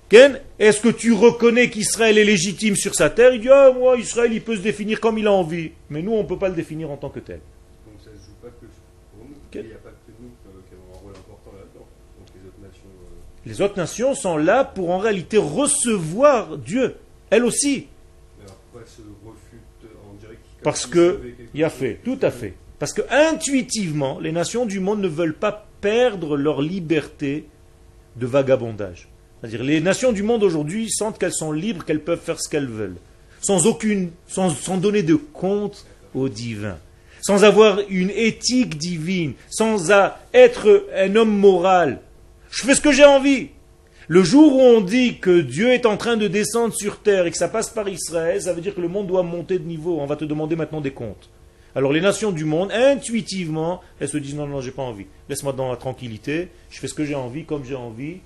Ken, est-ce que tu reconnais qu'Israël est légitime sur sa terre? Il dit, ah, moi, Israël, il peut se définir comme il a envie. Mais nous, on ne peut pas le définir en tant que tel. Donc ça ne se joue pas que pour nous. Quel- Il n'y a pas que nous qui avons un rôle important là-dedans. Donc les autres nations. Les autres nations sont là pour en réalité recevoir Dieu, elles aussi. Mais alors pourquoi se refutent en direct Parce que, il y a fait, tout à fait. Parce que intuitivement, les nations du monde ne veulent pas perdre leur liberté de vagabondage. C'est-à-dire, les nations du monde aujourd'hui sentent qu'elles sont libres, qu'elles peuvent faire ce qu'elles veulent, sans donner de compte au divin, sans avoir une éthique divine, sans être un homme moral. Je fais ce que j'ai envie. Le jour où on dit que Dieu est en train de descendre sur terre et que ça passe par Israël, ça veut dire que le monde doit monter de niveau. On va te demander maintenant des comptes. Alors les nations du monde, intuitivement, elles se disent non, non, j'ai pas envie. Laisse-moi dans la tranquillité, je fais ce que j'ai envie, comme j'ai envie.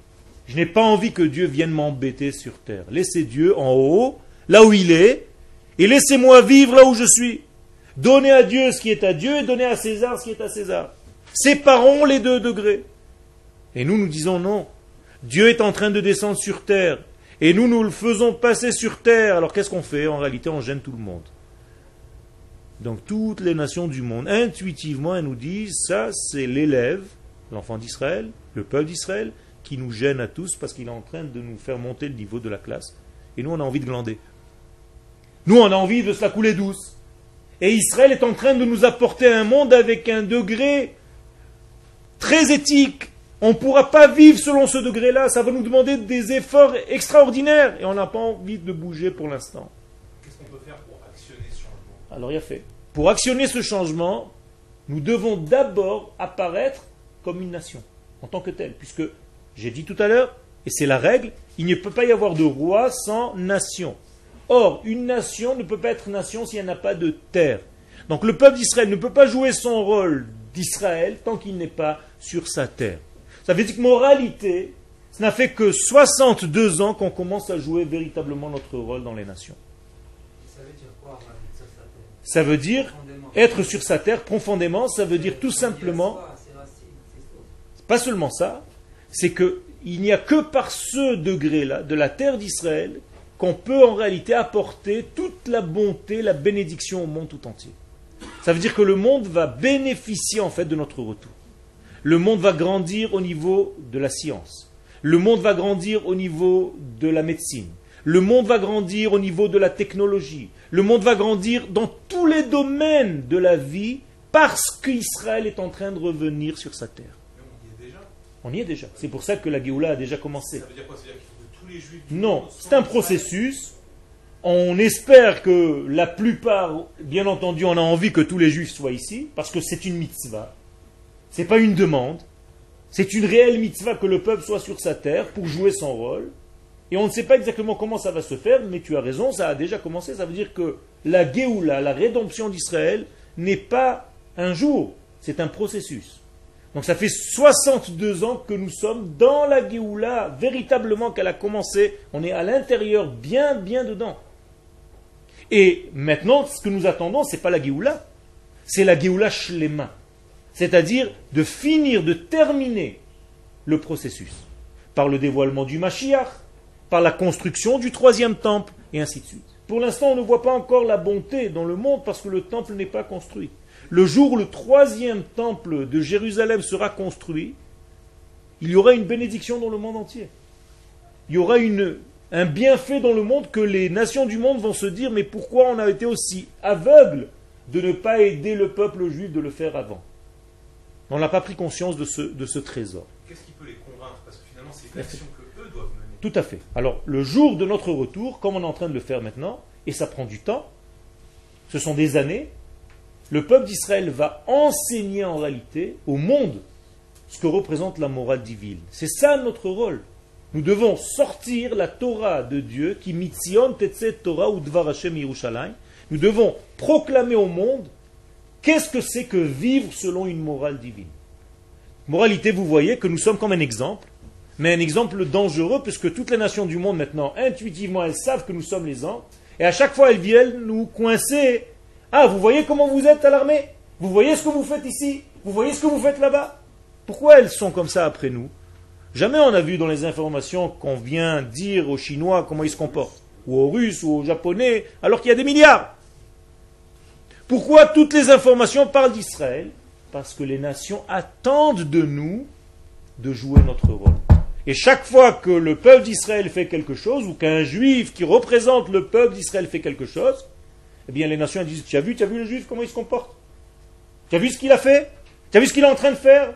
Je n'ai pas envie que Dieu vienne m'embêter sur terre. Laissez Dieu en haut, là où il est, et laissez-moi vivre là où je suis. Donnez à Dieu ce qui est à Dieu et donnez à César ce qui est à César. Séparons les deux degrés. Et nous disons non. Dieu est en train de descendre sur terre. Et nous le faisons passer sur terre. Alors qu'est-ce qu'on fait? En réalité, on gêne tout le monde. Donc toutes les nations du monde, intuitivement, elles nous disent, ça c'est l'élève, l'enfant d'Israël, le peuple d'Israël, qui nous gêne à tous parce qu'il est en train de nous faire monter le niveau de la classe. Et nous, on a envie de glander. Nous, on a envie de se la couler douce. Et Israël est en train de nous apporter un monde avec un degré très éthique. On ne pourra pas vivre selon ce degré-là. Ça va nous demander des efforts extraordinaires. Et on n'a pas envie de bouger pour l'instant. Qu'est-ce qu'on peut faire pour actionner ce changement? Alors il y a fait. Pour actionner ce changement, nous devons d'abord apparaître comme une nation, en tant que telle. Puisque, j'ai dit tout à l'heure, et c'est la règle, il ne peut pas y avoir de roi sans nation. Or, une nation ne peut pas être nation s'il n'y en a pas de terre. Donc le peuple d'Israël ne peut pas jouer son rôle d'Israël tant qu'il n'est pas sur sa terre. Ça veut dire que moralité, ça n'a fait que 62 ans qu'on commence à jouer véritablement notre rôle dans les nations. Ça veut dire quoi, Rav, sur sa terre? Ça veut dire Profondément. être sur sa terre profondément, ça veut dire tout simplement, pas seulement ça, c'est que il n'y a que par ce degré-là de la terre d'Israël qu'on peut en réalité apporter toute la bonté, la bénédiction au monde tout entier. Ça veut dire que le monde va bénéficier en fait de notre retour. Le monde va grandir au niveau de la science. Le monde va grandir au niveau de la médecine. Le monde va grandir au niveau de la technologie. Le monde va grandir dans tous les domaines de la vie parce qu'Israël est en train de revenir sur sa terre. Mais on y est déjà. On y est déjà. C'est pour ça que la Géoula a déjà commencé. Ça veut dire quoi? Ça veut dire qu'il faut que tous les juifs du Non, monde c'est soient un en Israël. processus. On espère que la plupart, bien entendu, on a envie que tous les juifs soient ici, parce que c'est une mitzvah. C'est pas une demande. C'est une réelle mitzvah que le peuple soit sur sa terre pour jouer son rôle. Et on ne sait pas exactement comment ça va se faire, mais tu as raison, ça a déjà commencé. Ça veut dire que la Géoula, la rédemption d'Israël, n'est pas un jour, c'est un processus. Donc ça fait 62 ans que nous sommes dans la Géoula, véritablement qu'elle a commencé. On est à l'intérieur, bien, bien dedans. Et maintenant, ce que nous attendons, ce n'est pas la Géoula, c'est la Géoula Shlema. C'est-à-dire de finir, de terminer le processus. Par le dévoilement du Mashiach, par la construction du troisième temple, et ainsi de suite. Pour l'instant, on ne voit pas encore la bonté dans le monde parce que le temple n'est pas construit. Le jour où le troisième temple de Jérusalem sera construit, il y aura une bénédiction dans le monde entier. Il y aura un bienfait dans le monde que les nations du monde vont se dire, mais pourquoi on a été aussi aveugle de ne pas aider le peuple juif de le faire avant? On n'a pas pris conscience de ce trésor. Qu'est-ce qui peut les convaincre? Parce que finalement, c'est l'action que eux doivent mener. Tout à fait. Alors, le jour de notre retour, comme on est en train de le faire maintenant, et ça prend du temps, ce sont des années, le peuple d'Israël va enseigner en réalité au monde ce que représente la morale divine. C'est ça notre rôle. Nous devons sortir la Torah de Dieu, qui mitzion tetset Torah ou dvar Hashem Yerushalayim. Nous devons proclamer au monde qu'est-ce que c'est que vivre selon une morale divine. Moralité, vous voyez que nous sommes comme un exemple, mais un exemple dangereux, puisque toutes les nations du monde maintenant, intuitivement, elles savent que nous sommes les anges, et à chaque fois elles viennent nous coincer. Ah, vous voyez comment vous êtes à l'armée? Vous voyez ce que vous faites ici? Vous voyez ce que vous faites là-bas? Pourquoi elles sont comme ça après nous? Jamais on a vu dans les informations qu'on vient dire aux Chinois comment ils se comportent, ou aux Russes, ou aux Japonais, alors qu'il y a des milliards. Pourquoi toutes les informations parlent d'Israël? Parce que les nations attendent de nous de jouer notre rôle. Et chaque fois que le peuple d'Israël fait quelque chose, ou qu'un juif qui représente le peuple d'Israël fait quelque chose, eh bien les nations disent, tu as vu le juif, comment il se comporte? Tu as vu ce qu'il a fait? Tu as vu ce qu'il est en train de faire?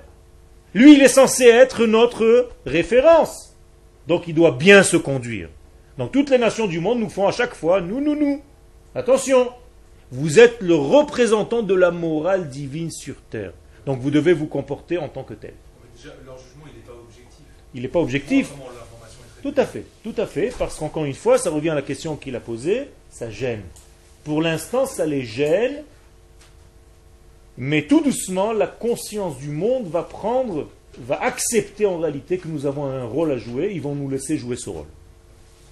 Lui, il est censé être notre référence. Donc il doit bien se conduire. Donc toutes les nations du monde nous font à chaque fois, nous. Attention, vous êtes le représentant de la morale divine sur terre. Donc vous devez vous comporter en tant que tel. Mais déjà, leur jugement, il n'est pas objectif. Il n'est pas objectif. Comment l'information est traitée. Tout à fait. Parce qu'encore une fois, ça revient à la question qu'il a posée, ça gêne. Pour l'instant, ça les gêne, mais tout doucement, la conscience du monde va accepter en réalité que nous avons un rôle à jouer, ils vont nous laisser jouer ce rôle.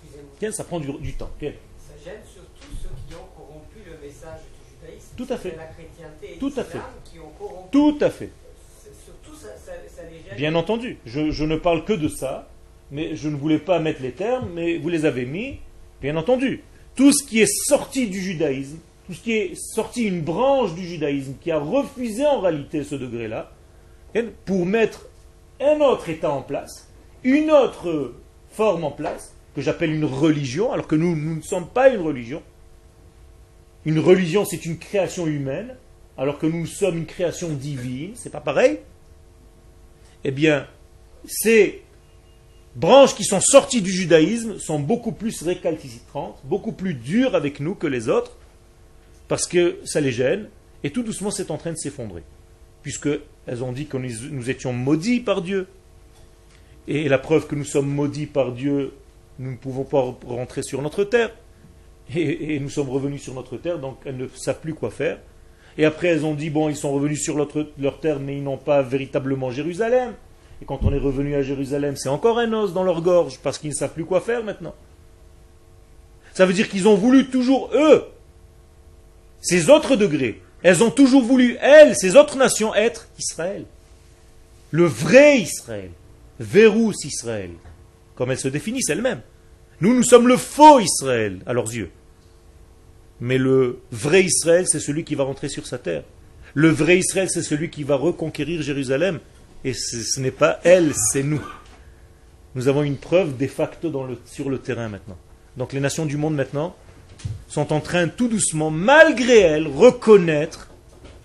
Excusez-moi. Tiens, ça prend du temps. Tiens. Ça gêne surtout ceux qui ont corrompu le message du judaïsme. Tout à fait. C'est la chrétienté et Tout à l'islam qui ont corrompu. Tout à fait. Surtout ça les gêne. Bien entendu. Je ne parle que de ça, mais je ne voulais pas mettre les termes, mais vous les avez mis. Bien entendu. Tout ce qui est sorti du judaïsme, tout ce qui est sorti une branche du judaïsme, qui a refusé en réalité ce degré-là, pour mettre un autre état en place, une autre forme en place, que j'appelle une religion, alors que nous ne sommes pas une religion. Une religion, c'est une création humaine, alors que nous sommes une création divine, c'est pas pareil. Eh bien, ces branches qui sont sorties du judaïsme sont beaucoup plus récalcitrantes, beaucoup plus dures avec nous que les autres, parce que ça les gêne, et tout doucement c'est en train de s'effondrer, puisqu'elles ont dit que nous étions maudits par Dieu. Et la preuve que nous sommes maudits par Dieu, nous ne pouvons pas rentrer sur notre terre, et nous sommes revenus sur notre terre, donc elles ne savent plus quoi faire. Et après elles ont dit, bon, ils sont revenus sur leur terre, mais ils n'ont pas véritablement Jérusalem. Et quand on est revenu à Jérusalem, c'est encore un os dans leur gorge, parce qu'ils ne savent plus quoi faire maintenant. Ça veut dire qu'ils ont voulu toujours, eux, Ces autres degrés, elles ont toujours voulu, elles, ces autres nations, être Israël. Le vrai Israël. Verus Israël. Comme elles se définissent elles-mêmes. Nous sommes le faux Israël, à leurs yeux. Mais le vrai Israël, c'est celui qui va rentrer sur sa terre. Le vrai Israël, c'est celui qui va reconquérir Jérusalem. Et ce n'est pas elle, c'est nous. Nous avons une preuve de facto sur le terrain maintenant. Donc les nations du monde maintenant sont en train tout doucement, malgré elles, reconnaître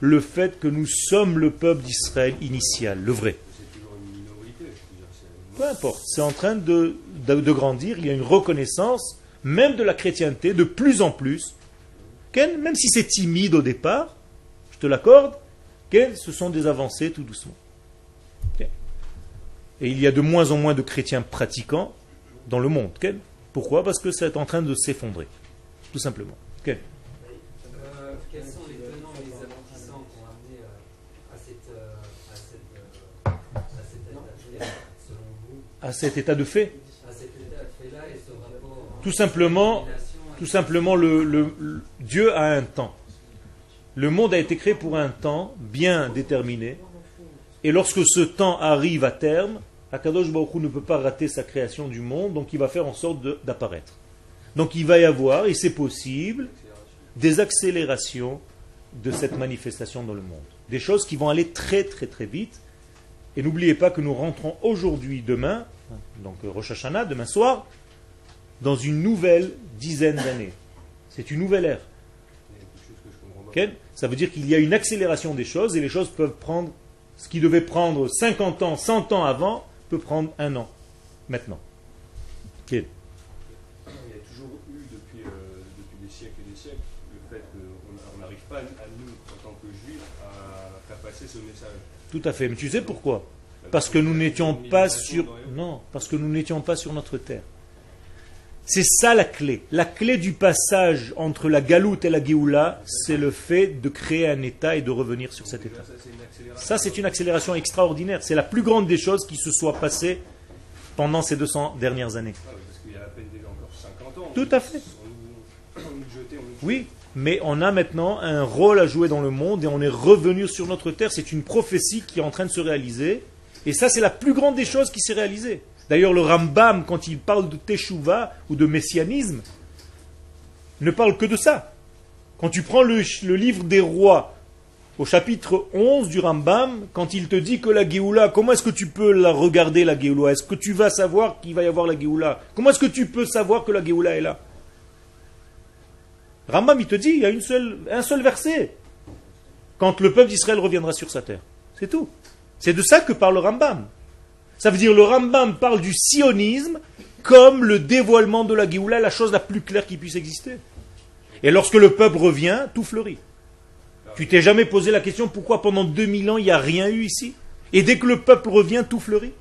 le fait que nous sommes le peuple d'Israël initial, le vrai. C'est toujours une minorité. Je veux dire, Peu importe, c'est en train de grandir, il y a une reconnaissance, même de la chrétienté, de plus en plus. Même si c'est timide au départ, je te l'accorde, ce sont des avancées tout doucement. Et il y a de moins en moins de chrétiens pratiquants dans le monde. Pourquoi? Parce que c'est en train de s'effondrer. Tout simplement. Quels sont les tenants et les aboutissants qui ont amené à cet état, selon vous, À cet état de fait. à cet état de fait-là et ce rapport entre Tout simplement, Dieu a un temps. Le monde a été créé pour un temps bien déterminé. Et lorsque ce temps arrive à terme, Akadosh Baruch Hu ne peut pas rater sa création du monde, donc il va faire en sorte d'apparaître. Donc il va y avoir, et c'est possible, des accélérations de cette manifestation dans le monde. Des choses qui vont aller très très très vite. Et n'oubliez pas que nous rentrons aujourd'hui, demain, donc Rosh Hashanah, demain soir, dans une nouvelle dizaine d'années. C'est une nouvelle ère. il y a quelque chose que je comprends pas. Ok? Ça veut dire qu'il y a une accélération des choses et les choses peuvent prendre, ce qui devait prendre 50 ans, 100 ans avant, peut prendre un an, maintenant. Ok? Il y a toujours eu, depuis des siècles et des siècles, le fait qu'on n'arrive pas, à nous, en tant que juifs, à faire passer ce message. Tout à fait. Mais tu sais pourquoi? Parce que nous n'étions pas sur... Non, parce que nous n'étions pas sur notre terre. C'est ça la clé. La clé du passage entre la galoute et la Géoula, c'est le fait de créer un état et de revenir sur cet état. Ça, c'est une accélération. Ça, c'est une accélération extraordinaire. C'est la plus grande des choses qui se soit passée pendant ces 200 dernières années. Ah oui, parce qu'il y a à peine déjà encore 50 ans. Tout à fait. On nous jetait, Oui, mais on a maintenant un rôle à jouer dans le monde et on est revenu sur notre terre. C'est une prophétie qui est en train de se réaliser. Et ça, c'est la plus grande des choses qui s'est réalisée. D'ailleurs, le Rambam, quand il parle de Teshuvah ou de messianisme, ne parle que de ça. Quand tu prends le livre des rois, au chapitre 11 du Rambam, quand il te dit que la Géoula, comment est-ce que tu peux la regarder, la Géoula? Est-ce que tu vas savoir qu'il va y avoir la Géoula? Comment est-ce que tu peux savoir que la Géoula est là? Rambam, il te dit, il y a un seul verset. Quand le peuple d'Israël reviendra sur sa terre. C'est tout. C'est de ça que parle le Rambam. Ça veut dire le Rambam parle du sionisme comme le dévoilement de la Géoula, la chose la plus claire qui puisse exister. Et lorsque le peuple revient, tout fleurit. Tu t'es jamais posé la question pourquoi pendant 2000 ans il n'y a rien eu ici? Et dès que le peuple revient, tout fleurit.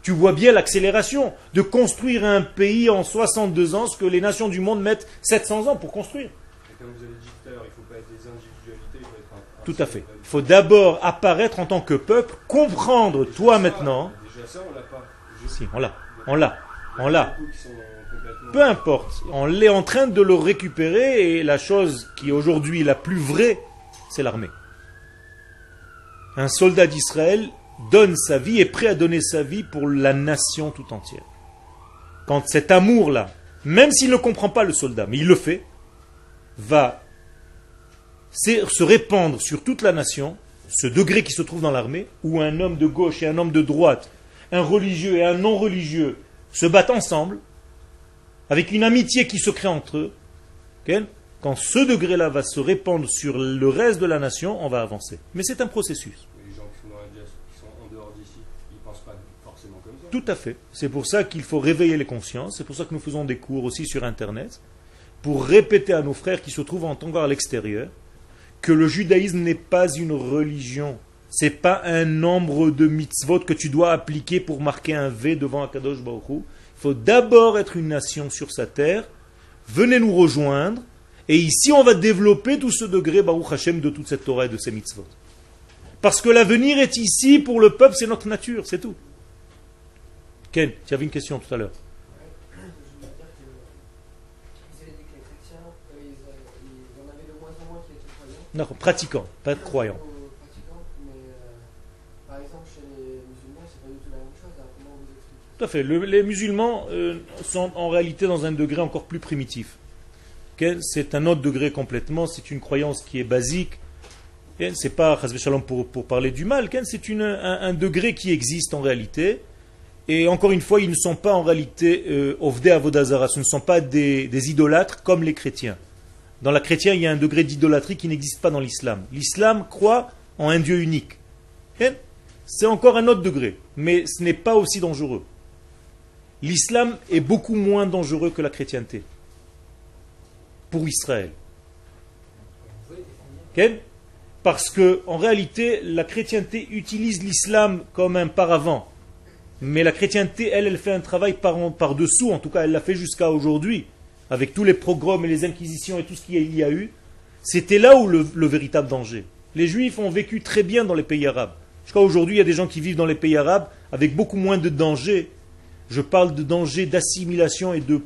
Tu vois bien l'accélération de construire un pays en 62 ans, ce que les nations du monde mettent 700 ans pour construire. Et comme vous avez dit tout à l'heure, il ne faut pas être des individualités, il faut être un... Tout à fait. Il faut d'abord apparaître en tant que peuple, comprendre, toi maintenant... Déjà ça, on l'a pas. Si, on l'a. Beaucoup qui sont complètement... Peu importe, on est en train de le récupérer et la chose qui est aujourd'hui la plus vraie, c'est l'armée. Un soldat d'Israël donne sa vie, est prêt à donner sa vie pour la nation tout entière. Quand cet amour-là, même s'il ne comprend pas le soldat, mais il le fait, va se répandre sur toute la nation, ce degré qui se trouve dans l'armée, où un homme de gauche et un homme de droite, un religieux et un non-religieux se battent ensemble, avec une amitié qui se crée entre eux, quand ce degré-là va se répandre sur le reste de la nation, on va avancer. Mais c'est un processus. Les gens qui sont, qui sont en dehors d'ici, ils ne pensent pas forcément comme ça. Tout à fait. C'est pour ça qu'il faut réveiller les consciences. C'est pour ça que nous faisons des cours aussi sur Internet, pour répéter à nos frères qui se trouvent encore à l'extérieur, que le judaïsme n'est pas une religion. Ce n'est pas un nombre de mitzvot que tu dois appliquer pour marquer un V devant Akadosh Baruch Hu. Il faut d'abord être une nation sur sa terre. Venez nous rejoindre. Et ici, on va développer tout ce degré, Baruch Hashem, de toute cette Torah et de ces mitzvot. Parce que l'avenir est ici pour le peuple, c'est notre nature, c'est tout. Ken, tu avais une question tout à l'heure. Vous avez dit que les chrétiens, ils en avaient de moins Non, pratiquant, pas croyant. Pratiquant, mais par exemple chez les musulmans, c'est pas du tout la même chose. Alors comment vous expliquez Tout à fait. Les musulmans sont en réalité dans un degré encore plus primitif. Ok, c'est un autre degré complètement, c'est une croyance qui est basique. Ok, c'est pas chas v'shalom pour parler du mal, ok, c'est un degré qui existe en réalité. Et encore une fois, ils ne sont pas en réalité ovdei avodazara, ce ne sont pas des idolâtres comme les chrétiens. Dans la chrétienne, il y a un degré d'idolâtrie qui n'existe pas dans l'islam. L'islam croit en un Dieu unique. Ok, c'est encore un autre degré, mais ce n'est pas aussi dangereux. L'islam est beaucoup moins dangereux que la chrétienté pour Israël. Okay? Parce que en réalité, la chrétienté utilise l'islam comme un paravent. Mais la chrétienté, elle fait un travail par-dessous, en tout cas elle l'a fait jusqu'à aujourd'hui, avec tous les pogroms et les inquisitions et tout ce qu'il y a eu. C'était là où le véritable danger. Les juifs ont vécu très bien dans les pays arabes. Jusqu'à aujourd'hui, il y a des gens qui vivent dans les pays arabes avec beaucoup moins de danger. Je parle de danger d'assimilation et de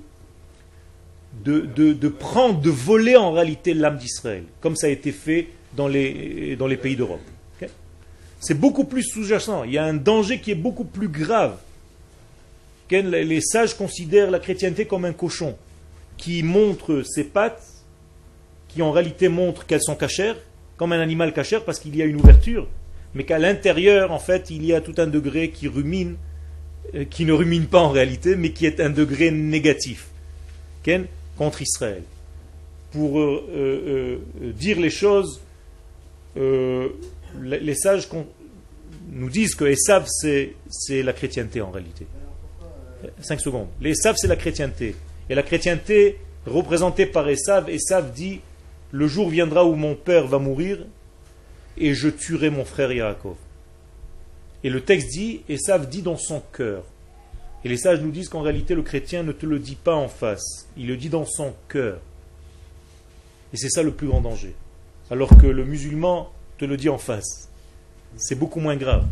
prendre, de voler en réalité l'âme d'Israël, comme ça a été fait dans les pays d'Europe. Okay? C'est beaucoup plus sous-jacent. Il y a un danger qui est beaucoup plus grave. Okay? Les sages considèrent la chrétienté comme un cochon qui montre ses pattes, qui en réalité montre qu'elles sont cachères, comme un animal cachère parce qu'il y a une ouverture, mais qu'à l'intérieur, en fait, il y a tout un degré qui rumine, qui ne rumine pas en réalité, mais qui est un degré négatif. Okay? Contre Israël. Pour dire les choses, les sages nous disent que Esav c'est la chrétienté en réalité. 5 secondes. Les Esav c'est la chrétienté. Et la chrétienté représentée par Esav, Esav dit le jour viendra où mon père va mourir et je tuerai mon frère Yaakov. Et le texte dit, Esav dit dans son cœur. Et les sages nous disent qu'en réalité, le chrétien ne te le dit pas en face. Il le dit dans son cœur. Et c'est ça le plus grand danger. Alors que le musulman te le dit en face. C'est beaucoup moins grave.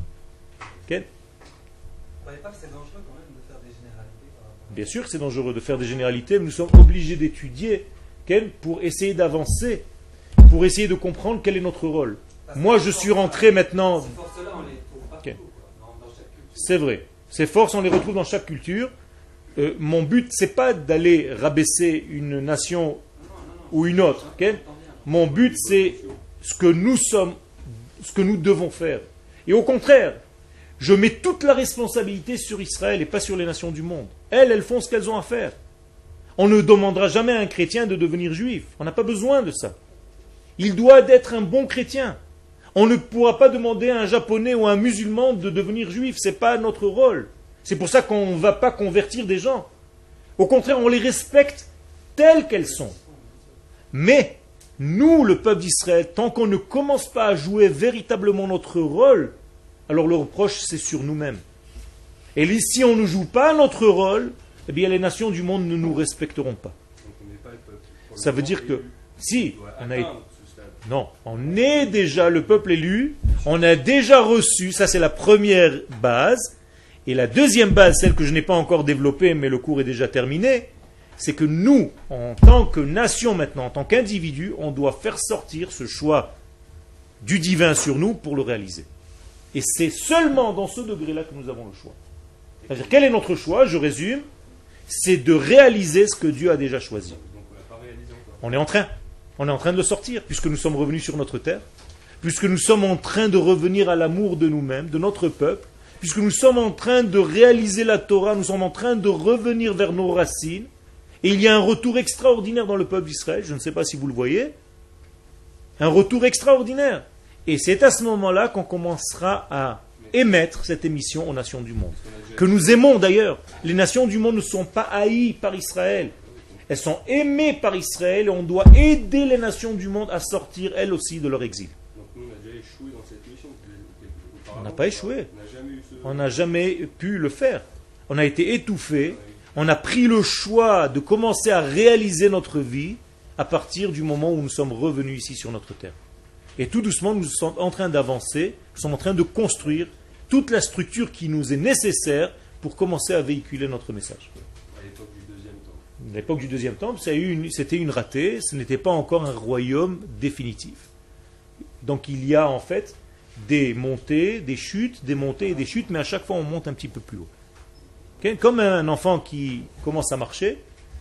Okay? Vous ne croyez pas que c'est dangereux quand même de faire des généralités par rapport à... Bien sûr que c'est dangereux de faire des généralités, mais nous sommes obligés d'étudier pour essayer d'avancer, pour essayer de comprendre quel est notre rôle. Moi, je suis rentré maintenant... Ces forces-là, on les trouve partout, Okay. dans chaque culture. C'est vrai. Ces forces, on les retrouve dans chaque culture. Mon but, c'est pas d'aller rabaisser une nation ou une autre. Okay? Mon but, c'est ce que nous sommes, ce que nous devons faire. Et au contraire, je mets toute la responsabilité sur Israël et pas sur les nations du monde. Elles font ce qu'elles ont à faire. On ne demandera jamais à un chrétien de devenir juif. On n'a pas besoin de ça. Il doit être un bon chrétien. On ne pourra pas demander à un japonais ou à un musulman de devenir juif. Ce n'est pas notre rôle. C'est pour ça qu'on ne va pas convertir des gens. Au contraire, on les respecte telles qu'elles sont. Mais, nous, le peuple d'Israël, tant qu'on ne commence pas à jouer véritablement notre rôle, alors le reproche, c'est sur nous-mêmes. Et si on ne joue pas notre rôle, eh bien les nations du monde ne nous respecteront pas. Donc on n'est pas le peuple. Ça veut dire que, si, on a été... ce stade. Non, on est déjà le peuple élu, on a déjà reçu, ça c'est la première base, et la deuxième base, celle que je n'ai pas encore développée, mais le cours est déjà terminé, c'est que nous, en tant que nation maintenant, en tant qu'individu, on doit faire sortir ce choix du divin sur nous pour le réaliser. Et c'est seulement dans ce degré-là que nous avons le choix. C'est-à-dire, quel est notre choix? Je résume, c'est de réaliser ce que Dieu a déjà choisi. Donc on n'a pas réalisé encore. On est en train de le sortir, puisque nous sommes revenus sur notre terre, puisque nous sommes en train de revenir à l'amour de nous-mêmes, de notre peuple, puisque nous sommes en train de réaliser la Torah, nous sommes en train de revenir vers nos racines, et il y a un retour extraordinaire dans le peuple d'Israël, je ne sais pas si vous le voyez, un retour extraordinaire. Et c'est à ce moment-là qu'on commencera à émettre cette émission aux nations du monde. Que nous aimons d'ailleurs. Les nations du monde ne sont pas haïes par Israël. Elles sont aimées par Israël et on doit aider les nations du monde à sortir elles aussi de leur exil. Donc nous on a déjà échoué dans cette mission. On n'a pas échoué. On n'a jamais eu ce... On n'a jamais pu le faire. On a été étouffés. On a pris le choix de commencer à réaliser notre vie à partir du moment où nous sommes revenus ici sur notre terre. Et tout doucement, nous sommes en train d'avancer, nous sommes en train de construire toute la structure qui nous est nécessaire pour commencer à véhiculer notre message. À l'époque du deuxième temps. À l'époque du deuxième temple, c'était une ratée, ce n'était pas encore un royaume définitif. Donc il y a en fait des montées, des chutes, des montées et des chutes, mais à chaque fois on monte un petit peu plus haut. Ok? Comme un enfant qui commence à marcher,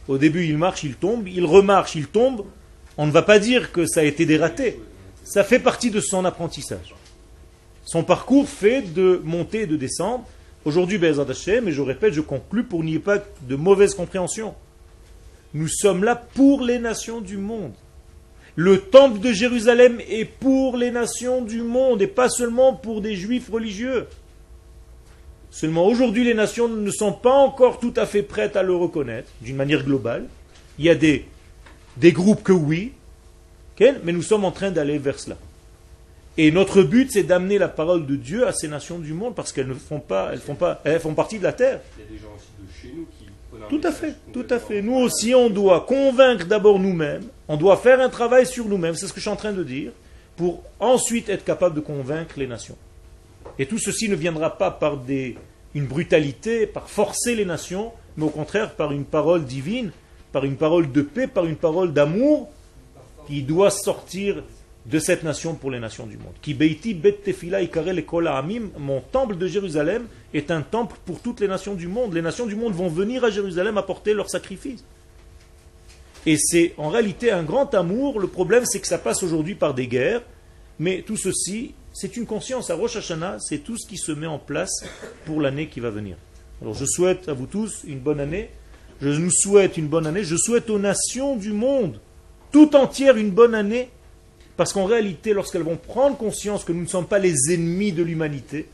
au début il marche, il tombe, il remarche, il tombe, on ne va pas dire que ça a été des ratés. Ça fait partie de son apprentissage. Son parcours fait de monter et de descendre. Aujourd'hui, Be'ezrat Hashem, et je répète, je conclus pour qu'il n'y ait pas de mauvaise compréhension. Nous sommes là pour les nations du monde. Le temple de Jérusalem est pour les nations du monde et pas seulement pour des juifs religieux. Seulement aujourd'hui, les nations ne sont pas encore tout à fait prêtes à le reconnaître d'une manière globale. Il y a des groupes que oui, mais nous sommes en train d'aller vers cela. Et notre but, c'est d'amener la parole de Dieu à ces nations du monde parce qu'elles ne font pas, elles font partie de la terre. Il y a des gens aussi de chez nous qui prennent un Tout à message fait, tout à complètement- fait. Nous aussi, on doit convaincre d'abord nous-mêmes, on doit faire un travail sur nous-mêmes, c'est ce que je suis en train de dire, pour ensuite être capable de convaincre les nations. Et tout ceci ne viendra pas par une brutalité, par forcer les nations, mais au contraire par une parole divine, par une parole de paix, par une parole d'amour qui doit sortir de cette nation pour les nations du monde. Ki beiti bet tefila ikare lekol ha'amim, mon temple de Jérusalem est un temple pour toutes les nations du monde. Les nations du monde vont venir à Jérusalem apporter leurs sacrifices. Et c'est en réalité un grand amour. Le problème, c'est que ça passe aujourd'hui par des guerres, mais tout ceci, c'est une conscience. À Rosh Hashanah, c'est tout ce qui se met en place pour l'année qui va venir. Alors je souhaite à vous tous une bonne année. Je nous souhaite une bonne année. Je souhaite aux nations du monde tout entière une bonne année. Parce qu'en réalité, lorsqu'elles vont prendre conscience que nous ne sommes pas les ennemis de l'humanité,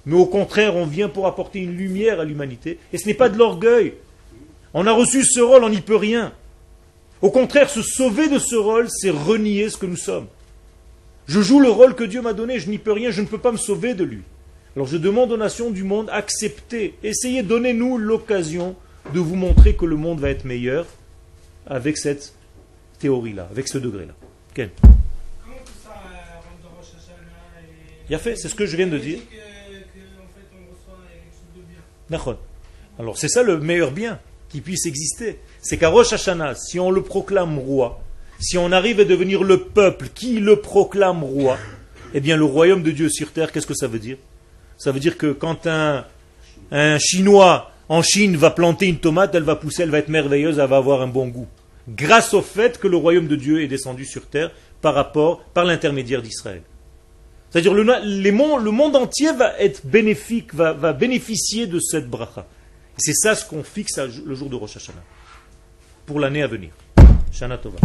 mais au contraire, on vient pour apporter une lumière à l'humanité, et ce n'est pas de l'orgueil. On a reçu ce rôle, on n'y peut rien. Au contraire, se sauver de ce rôle, c'est renier ce que nous sommes. Je joue le rôle que Dieu m'a donné, je n'y peux rien, je ne peux pas me sauver de lui. Alors je demande aux nations du monde, acceptez, essayez, donnez-nous l'occasion de vous montrer que le monde va être meilleur avec cette théorie-là, avec ce degré-là. Ken. Comment tout ça rentre dans Rosh Hashanah et... Il a fait, c'est ce que je viens de dire. En fait, on reçoit quelque chose de bien. D'accord. Alors c'est ça le meilleur bien qui puisse exister. C'est qu'à Rosh Hashanah, si on le proclame roi, si on arrive à devenir le peuple qui le proclame roi, eh bien le royaume de Dieu sur terre, qu'est-ce que ça veut dire? Ça veut dire que quand un Chinois en Chine va planter une tomate, elle va pousser, elle va être merveilleuse, elle va avoir un bon goût. Grâce au fait que le royaume de Dieu est descendu sur terre par l'intermédiaire d'Israël. C'est-à-dire le monde entier va être bénéfique, va bénéficier de cette bracha. C'est ça ce qu'on fixe le jour de Rosh Hashanah, pour l'année à venir. Shana Tova.